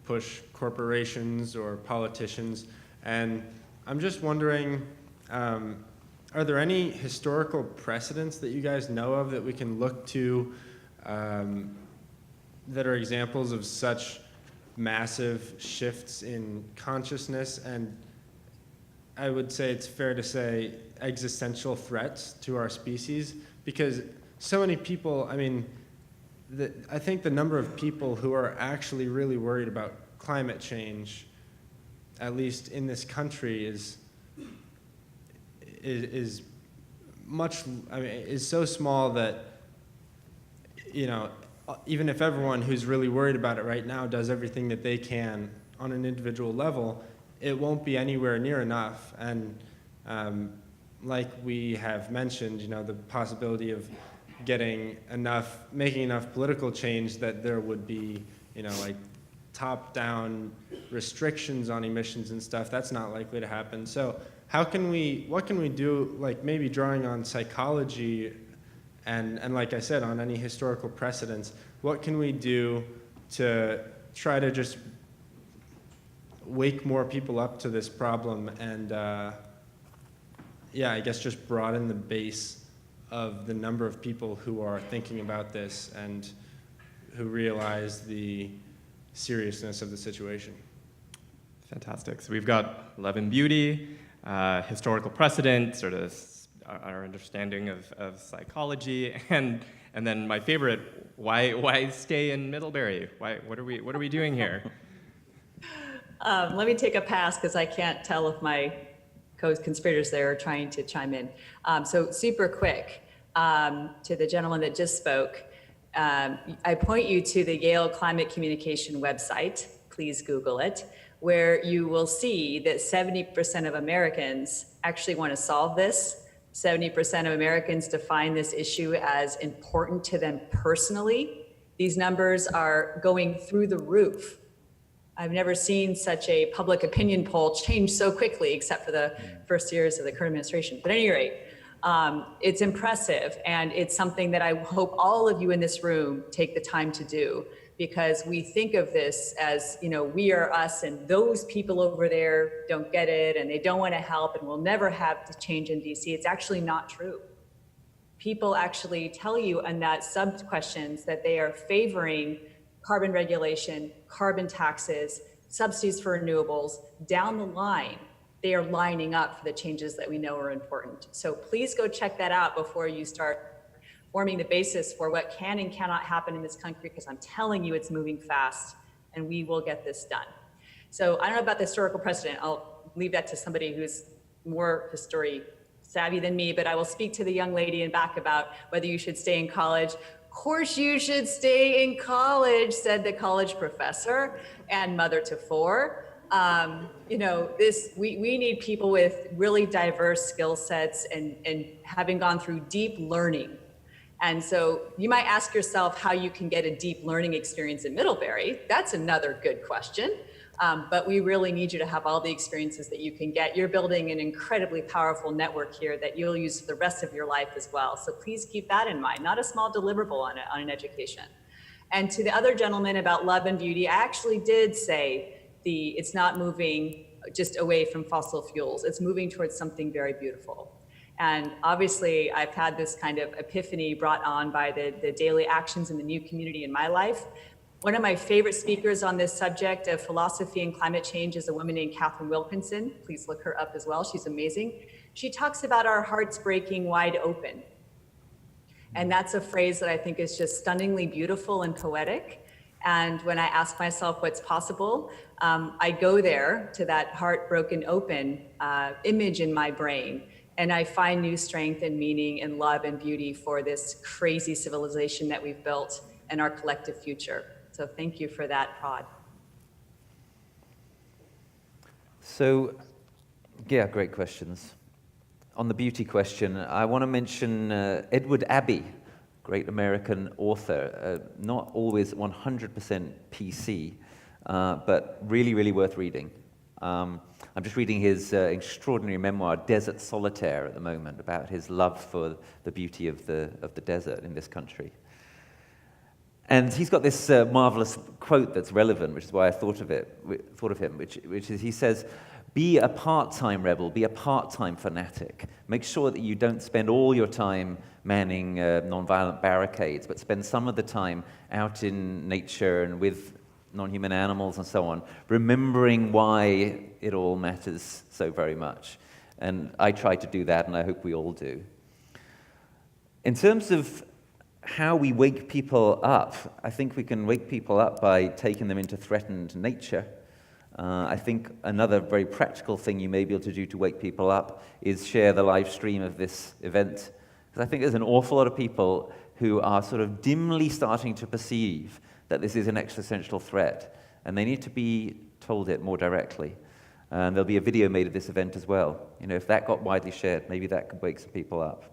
push corporations or politicians. And I'm just wondering, are there any historical precedents that you guys know of that we can look to that are examples of such massive shifts in consciousness, and I would say it's fair to say existential threats to our species? Because so many people, I think the number of people who are actually really worried about climate change, at least in this country, is much, is so small that, even if everyone who's really worried about it right now does everything that they can on an individual level, it won't be anywhere near enough. And like we have mentioned, the possibility of making enough political change that there would be, top-down restrictions on emissions and stuff, that's not likely to happen. So what can we do, maybe drawing on psychology and like I said, on any historical precedents, what can we do to try to just wake more people up to this problem and, I guess just broaden the base of the number of people who are thinking about this and who realize the seriousness of the situation?
Fantastic. So we've got love and beauty, historical precedent, sort of our understanding of psychology, and then my favorite, why stay in Middlebury? What are we doing here?
Let me take a pass because I can't tell if my co-conspirators there are trying to chime in. So super quick, to the gentleman that just spoke, I point you to the Yale Climate Communication website, please Google it, where you will see that 70% of Americans actually want to solve this. 70% of Americans define this issue as important to them personally. These numbers are going through the roof. I've never seen such a public opinion poll change so quickly, except for the first years of the current administration. But at any rate, it's impressive, and it's something that I hope all of you in this room take the time to do, because we think of this as, you know, we are us and those people over there don't get it and they don't want to help and we'll never have the change in DC. It's actually not true. People actually tell you in that sub-questions that they are favoring carbon regulation, carbon taxes, subsidies for renewables. Down the line, they are lining up for the changes that we know are important. So please go check that out before you start forming the basis for what can and cannot happen in this country, because I'm telling you it's moving fast and we will get this done. So I don't know about the historical precedent. I'll leave that to somebody who's more history savvy than me, but I will speak to the young lady in back about whether you should stay in college. Of course you should stay in college, said the college professor and mother to four. You know, we need people with really diverse skill sets and having gone through deep learning. And so you might ask yourself how you can get a deep learning experience in Middlebury. That's another good question. But we really need you to have all the experiences that you can get. You're building an incredibly powerful network here that you'll use for the rest of your life as well. So please keep that in mind, not a small deliverable on an education. And to the other gentleman about love and beauty, I actually did say it's not moving just away from fossil fuels. It's moving towards something very beautiful. And obviously, I've had this kind of epiphany brought on by the daily actions in the new community in my life. One of my favorite speakers on this subject of philosophy and climate change is a woman named Catherine Wilkinson. Please look her up as well. She's amazing. She talks about our hearts breaking wide open. And that's a phrase that I think is just stunningly beautiful and poetic. And when I ask myself what's possible, I go there to that heart broken open image in my brain. And I find new strength and meaning and love and beauty for this crazy civilization that we've built and our collective future. So thank you for that, Prod.
So, yeah, great questions. On the beauty question, I want to mention Edward Abbey, great American author, not always 100% PC, but really, really worth reading. I'm just reading his extraordinary memoir, Desert Solitaire, at the moment, about his love for the beauty of the desert in this country. And he's got this marvelous quote that's relevant, which is why I thought of him, which is, he says, be a part-time rebel, be a part-time fanatic. Make sure that you don't spend all your time manning nonviolent barricades, but spend some of the time out in nature and with non-human animals and so on, remembering why it all matters so very much. And I try to do that, and I hope we all do. In terms of how we wake people up, I think we can wake people up by taking them into threatened nature. I think another very practical thing you may be able to do to wake people up is share the live stream of this event. Because I think there's an awful lot of people who are sort of dimly starting to perceive that this is an existential threat, and they need to be told it more directly. And there'll be a video made of this event as well. You know, if that got widely shared, maybe that could wake some people up.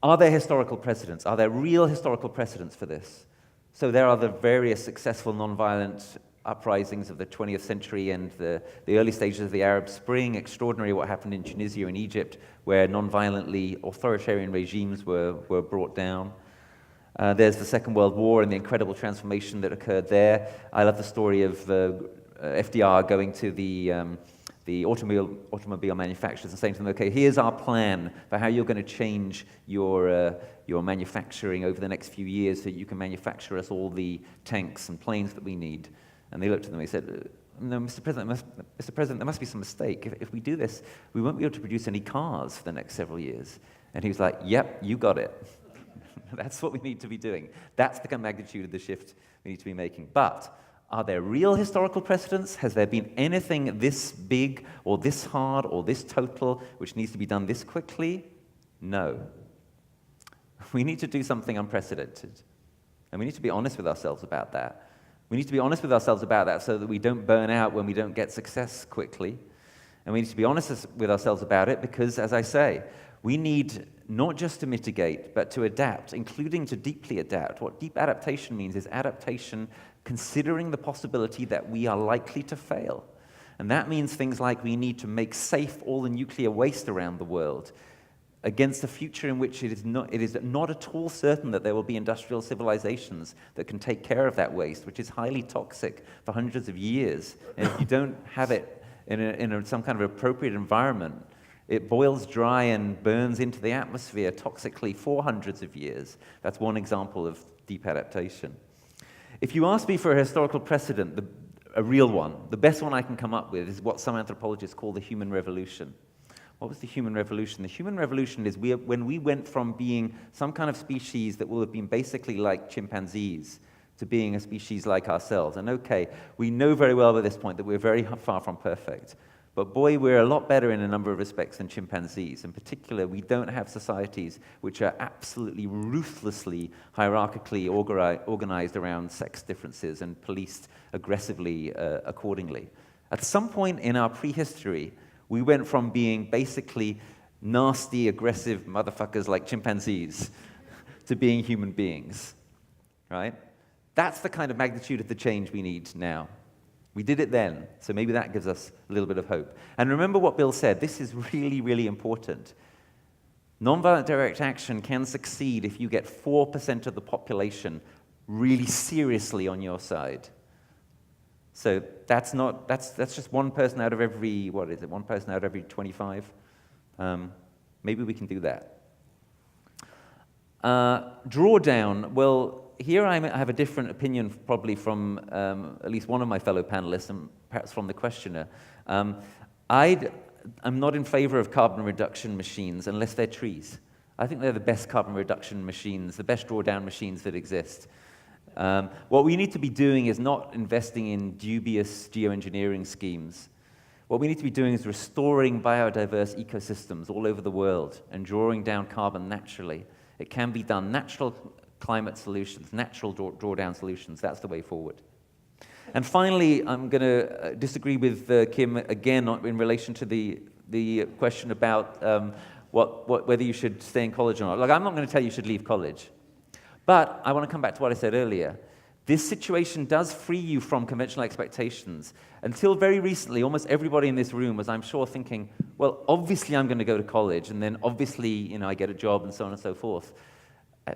Are there historical precedents? Are there real historical precedents for this? So there are the various successful nonviolent uprisings of the 20th century and the early stages of the Arab Spring. Extraordinary what happened in Tunisia and Egypt, where nonviolently authoritarian regimes were brought down. There's the Second World War and the incredible transformation that occurred there. I love the story of FDR going to the automobile manufacturers and saying to them, okay, here's our plan for how you're going to change your manufacturing over the next few years so that you can manufacture us all the tanks and planes that we need. And they looked at them and they said, no, Mr. President, there must be some mistake. If we do this, we won't be able to produce any cars for the next several years. And he was like, yep, you got it. That's what we need to be doing. That's the magnitude of the shift we need to be making. But are there real historical precedents? Has there been anything this big or this hard or this total which needs to be done this quickly? No. We need to do something unprecedented. And we need to be honest with ourselves about that. We need to be honest with ourselves about that so that we don't burn out when we don't get success quickly. And we need to be honest with ourselves about it because, as I say, we need not just to mitigate, but to adapt, including to deeply adapt. What deep adaptation means is adaptation considering the possibility that we are likely to fail. And that means things like we need to make safe all the nuclear waste around the world against a future in which it is not at all certain that there will be industrial civilizations that can take care of that waste, which is highly toxic for hundreds of years. And if you don't have it in some kind of appropriate environment, it boils dry and burns into the atmosphere toxically for hundreds of years. That's one example of deep adaptation. If you ask me for a historical precedent, a real one, the best one I can come up with is what some anthropologists call the human revolution. What was the human revolution? The human revolution is when we went from being some kind of species that will have been basically like chimpanzees to being a species like ourselves. And okay, we know very well by this point that we're very far from perfect. But boy, we're a lot better in a number of respects than chimpanzees. In particular, we don't have societies which are absolutely ruthlessly hierarchically organized around sex differences and policed aggressively accordingly. At some point in our prehistory, we went from being basically nasty, aggressive motherfuckers like chimpanzees to being human beings, right? That's the kind of magnitude of the change we need now. We did it then, so maybe that gives us a little bit of hope. And remember what Bill said, this is really, really important. Nonviolent direct action can succeed if you get 4% of the population really seriously on your side. So that's just one person out of every, what is it, one person out of every 25? Maybe we can do that. Drawdown, well, here I have a different opinion probably from at least one of my fellow panelists and perhaps from the questioner. I'm not in favor of carbon reduction machines unless they're trees. I think they're the best carbon reduction machines, the best drawdown machines that exist. What we need to be doing is not investing in dubious geoengineering schemes. What we need to be doing is restoring biodiverse ecosystems all over the world and drawing down carbon naturally. It can be done. Natural climate solutions, natural drawdown solutions, that's the way forward. And finally, I'm going to disagree with Kim again in relation to the question about whether you should stay in college or not. Look, I'm not going to tell you should leave college. But I want to come back to what I said earlier. This situation does free you from conventional expectations. Until very recently, almost everybody in this room was, I'm sure, thinking, well, obviously I'm going to go to college, and then obviously, I get a job, and so on and so forth.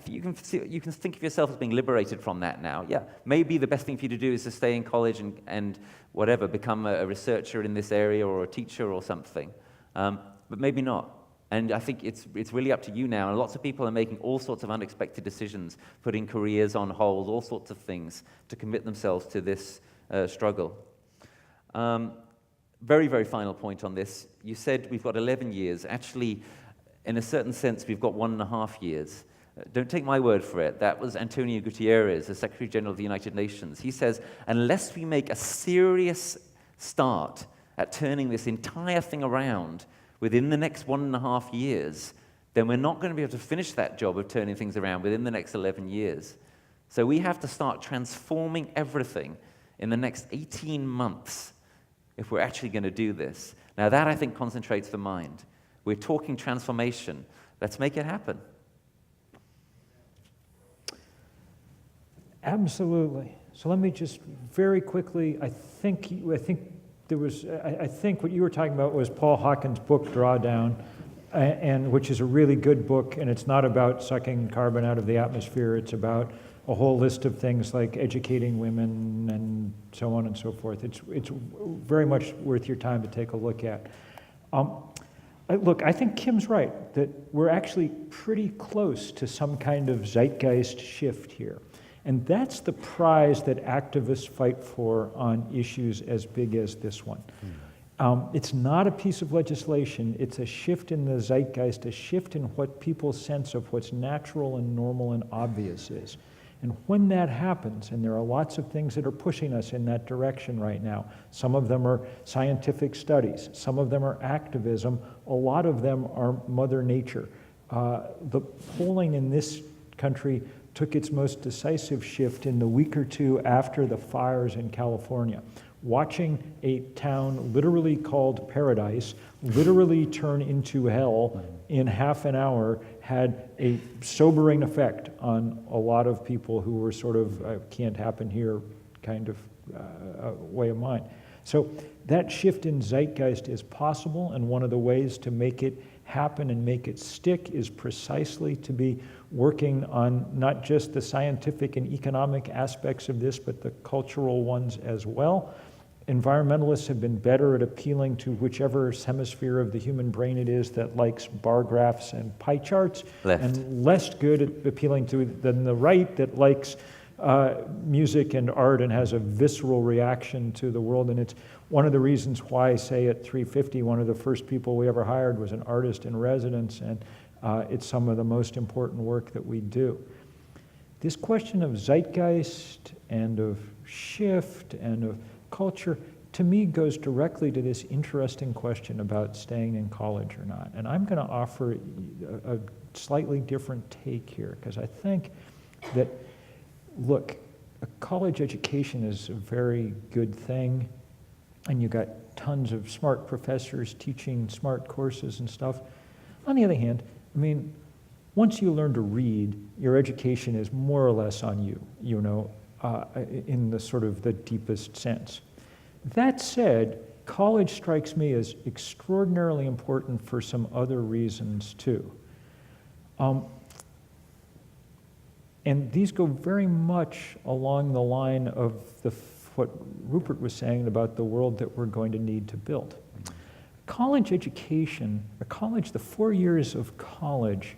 You can think of yourself as being liberated from that now. Yeah, maybe the best thing for you to do is to stay in college and whatever, become a researcher in this area or a teacher or something. But maybe not. And I think it's really up to you now. And lots of people are making all sorts of unexpected decisions, putting careers on hold, all sorts of things to commit themselves to this struggle. Very, very final point on this. You said we've got 11 years. Actually, in a certain sense, we've got 1.5 years. Don't take my word for it. That was Antonio Guterres, the Secretary General of the United Nations. He says, unless we make a serious start at turning this entire thing around within the next 1.5 years, then we're not going to be able to finish that job of turning things around within the next 11 years. So we have to start transforming everything in the next 18 months if we're actually going to do this. Now that, I think, concentrates the mind. We're talking transformation. Let's make it happen.
Absolutely. So let me just very quickly, I think what you were talking about was Paul Hawken's book, Drawdown, and which is a really good book, and it's not about sucking carbon out of the atmosphere. It's about a whole list of things like educating women and so on and so forth. It's very much worth your time to take a look at. Look, I think Kim's right, that we're actually pretty close to some kind of zeitgeist shift here. And that's the prize that activists fight for on issues as big as this one. It's not a piece of legislation, it's a shift in the zeitgeist, a shift in what people's sense of what's natural and normal and obvious is. And when that happens, and there are lots of things that are pushing us in that direction right now, some of them are scientific studies, some of them are activism, a lot of them are Mother Nature. The polling in this country took its most decisive shift in the week or two after the fires in California. Watching a town literally called Paradise literally turn into hell in half an hour had a sobering effect on a lot of people who were sort of can't happen here kind of way of mind. So that shift in zeitgeist is possible, and one of the ways to make it happen and make it stick is precisely to be working on not just the scientific and economic aspects of this, but the cultural ones as well. Environmentalists have been better at appealing to whichever hemisphere of the human brain it is that likes bar graphs and pie charts,
Left.
and less good at appealing to than the right that likes music and art and has a visceral reaction to the world. And it's one of the reasons why, say, at 350, one of the first people we ever hired was an artist in residence, and it's some of the most important work that we do. This question of zeitgeist and of shift and of culture, to me, goes directly to this interesting question about staying in college or not. And I'm going to offer a slightly different take here, because I think that, look, a college education is a very good thing, and you got tons of smart professors teaching smart courses and stuff. On the other hand, I mean, once you learn to read, your education is more or less on you, you know, in the sort of the deepest sense. That said, college strikes me as extraordinarily important for some other reasons too. And these go very much along the line of what Rupert was saying about the world that we're going to need to build. College education, the 4 years of college,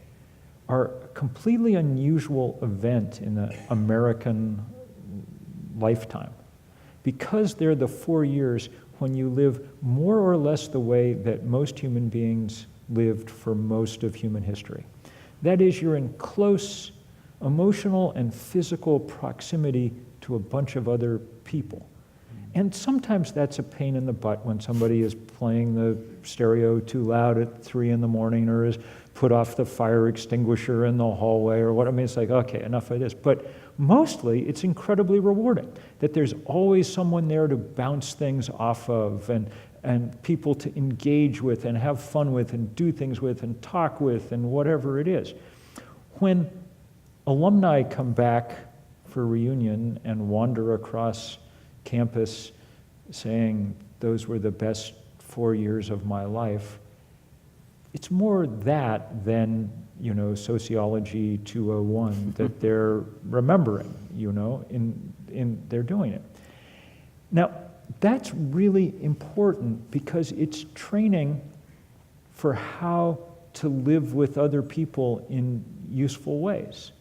are a completely unusual event in the American lifetime, because they're the 4 years when you live more or less the way that most human beings lived for most of human history. That is, you're in close emotional and physical proximity to a bunch of other people. And sometimes that's a pain in the butt when somebody is playing the stereo too loud at 3 in the morning, or has put off the fire extinguisher in the hallway, or what. I mean, it's like, okay, enough of this. But mostly, it's incredibly rewarding that there's always someone there to bounce things off of, and people to engage with and have fun with and do things with and talk with and whatever it is. When alumni come back for reunion and wander across campus saying, those were the best 4 years of my life, it's more that than, you know, Sociology 201 that they're remembering, you know, in they're doing it. Now, that's really important because it's training for how to live with other people in useful ways.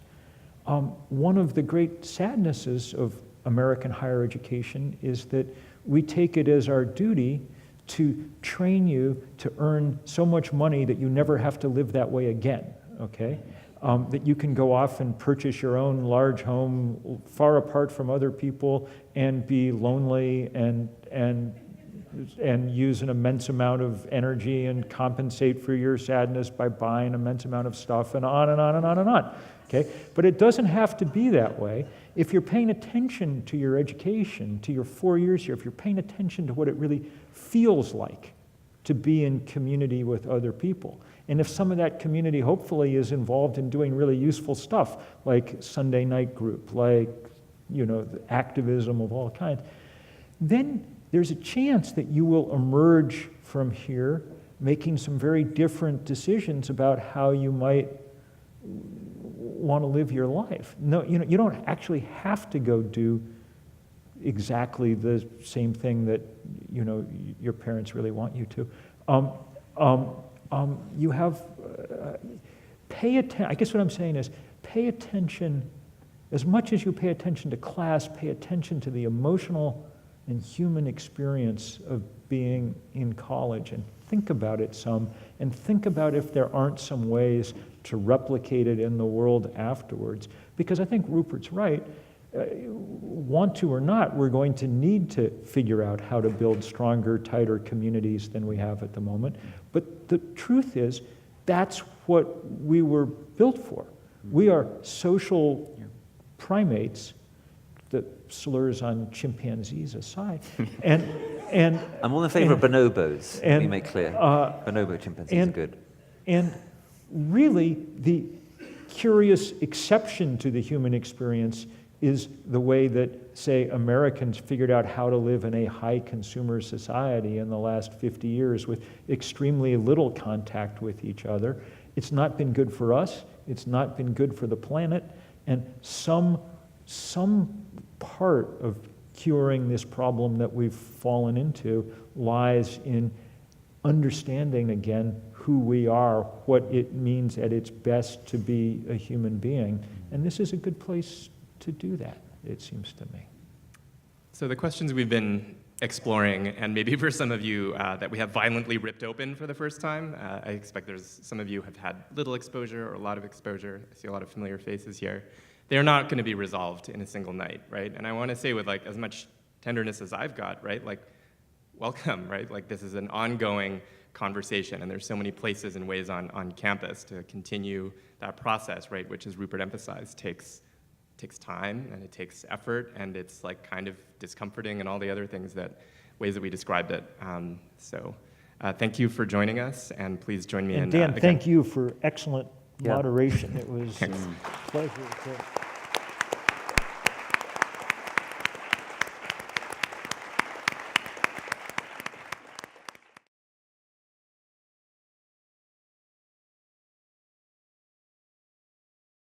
One of the great sadnesses of American higher education is that we take it as our duty to train you to earn so much money that you never have to live that way again, okay? That you can go off and purchase your own large home far apart from other people and be lonely and use an immense amount of energy and compensate for your sadness by buying an immense amount of stuff, and on and on and on and on. Okay? But it doesn't have to be that way. If you're paying attention to your education, to your 4 years here, if you're paying attention to what it really feels like to be in community with other people, and if some of that community hopefully is involved in doing really useful stuff, like Sunday night group, like, you know, activism of all kinds, then there's a chance that you will emerge from here making some very different decisions about how you might want to live your life. No, you know, you don't actually have to go do exactly the same thing that, you know, your parents really want you to. You have, pay attention, I guess what I'm saying is, pay attention, as much as you pay attention to class, pay attention to the emotional and human experience of being in college, and think about it some, and think about if there aren't some ways to replicate it in the world afterwards. Because I think Rupert's right, want to or not, we're going to need to figure out how to build stronger, tighter communities than we have at the moment. But the truth is, that's what we were built for. We are social primates, the slurs on chimpanzees aside, and
I'm all in favor of bonobos, let me make clear. Bonobo chimpanzees are good.
And really, the curious exception to the human experience is the way that, say, Americans figured out how to live in a high consumer society in the last 50 years with extremely little contact with each other. It's not been good for us, it's not been good for the planet, and some part of curing this problem that we've fallen into lies in understanding again who we are, what it means at its best to be a human being. And this is a good place to do that, it seems to me.
So the questions we've been exploring, and maybe for some of you that we have violently ripped open for the first time, I expect some of you have had little exposure or a lot of exposure. I see a lot of familiar faces here. They're not going to be resolved in a single night, right? And I want to say with like as much tenderness as I've got, right? Like, welcome, right? Like this is an ongoing conversation, and there's so many places and ways on campus to continue that process, right? Which, as Rupert emphasized, takes time and it takes effort, and it's like kind of discomforting and all the other things ways that we described it. So thank you for joining us, and please join me in.
And Dan,
again.
thank you for excellent
Yeah.
moderation. It was
Thanks.
a pleasure to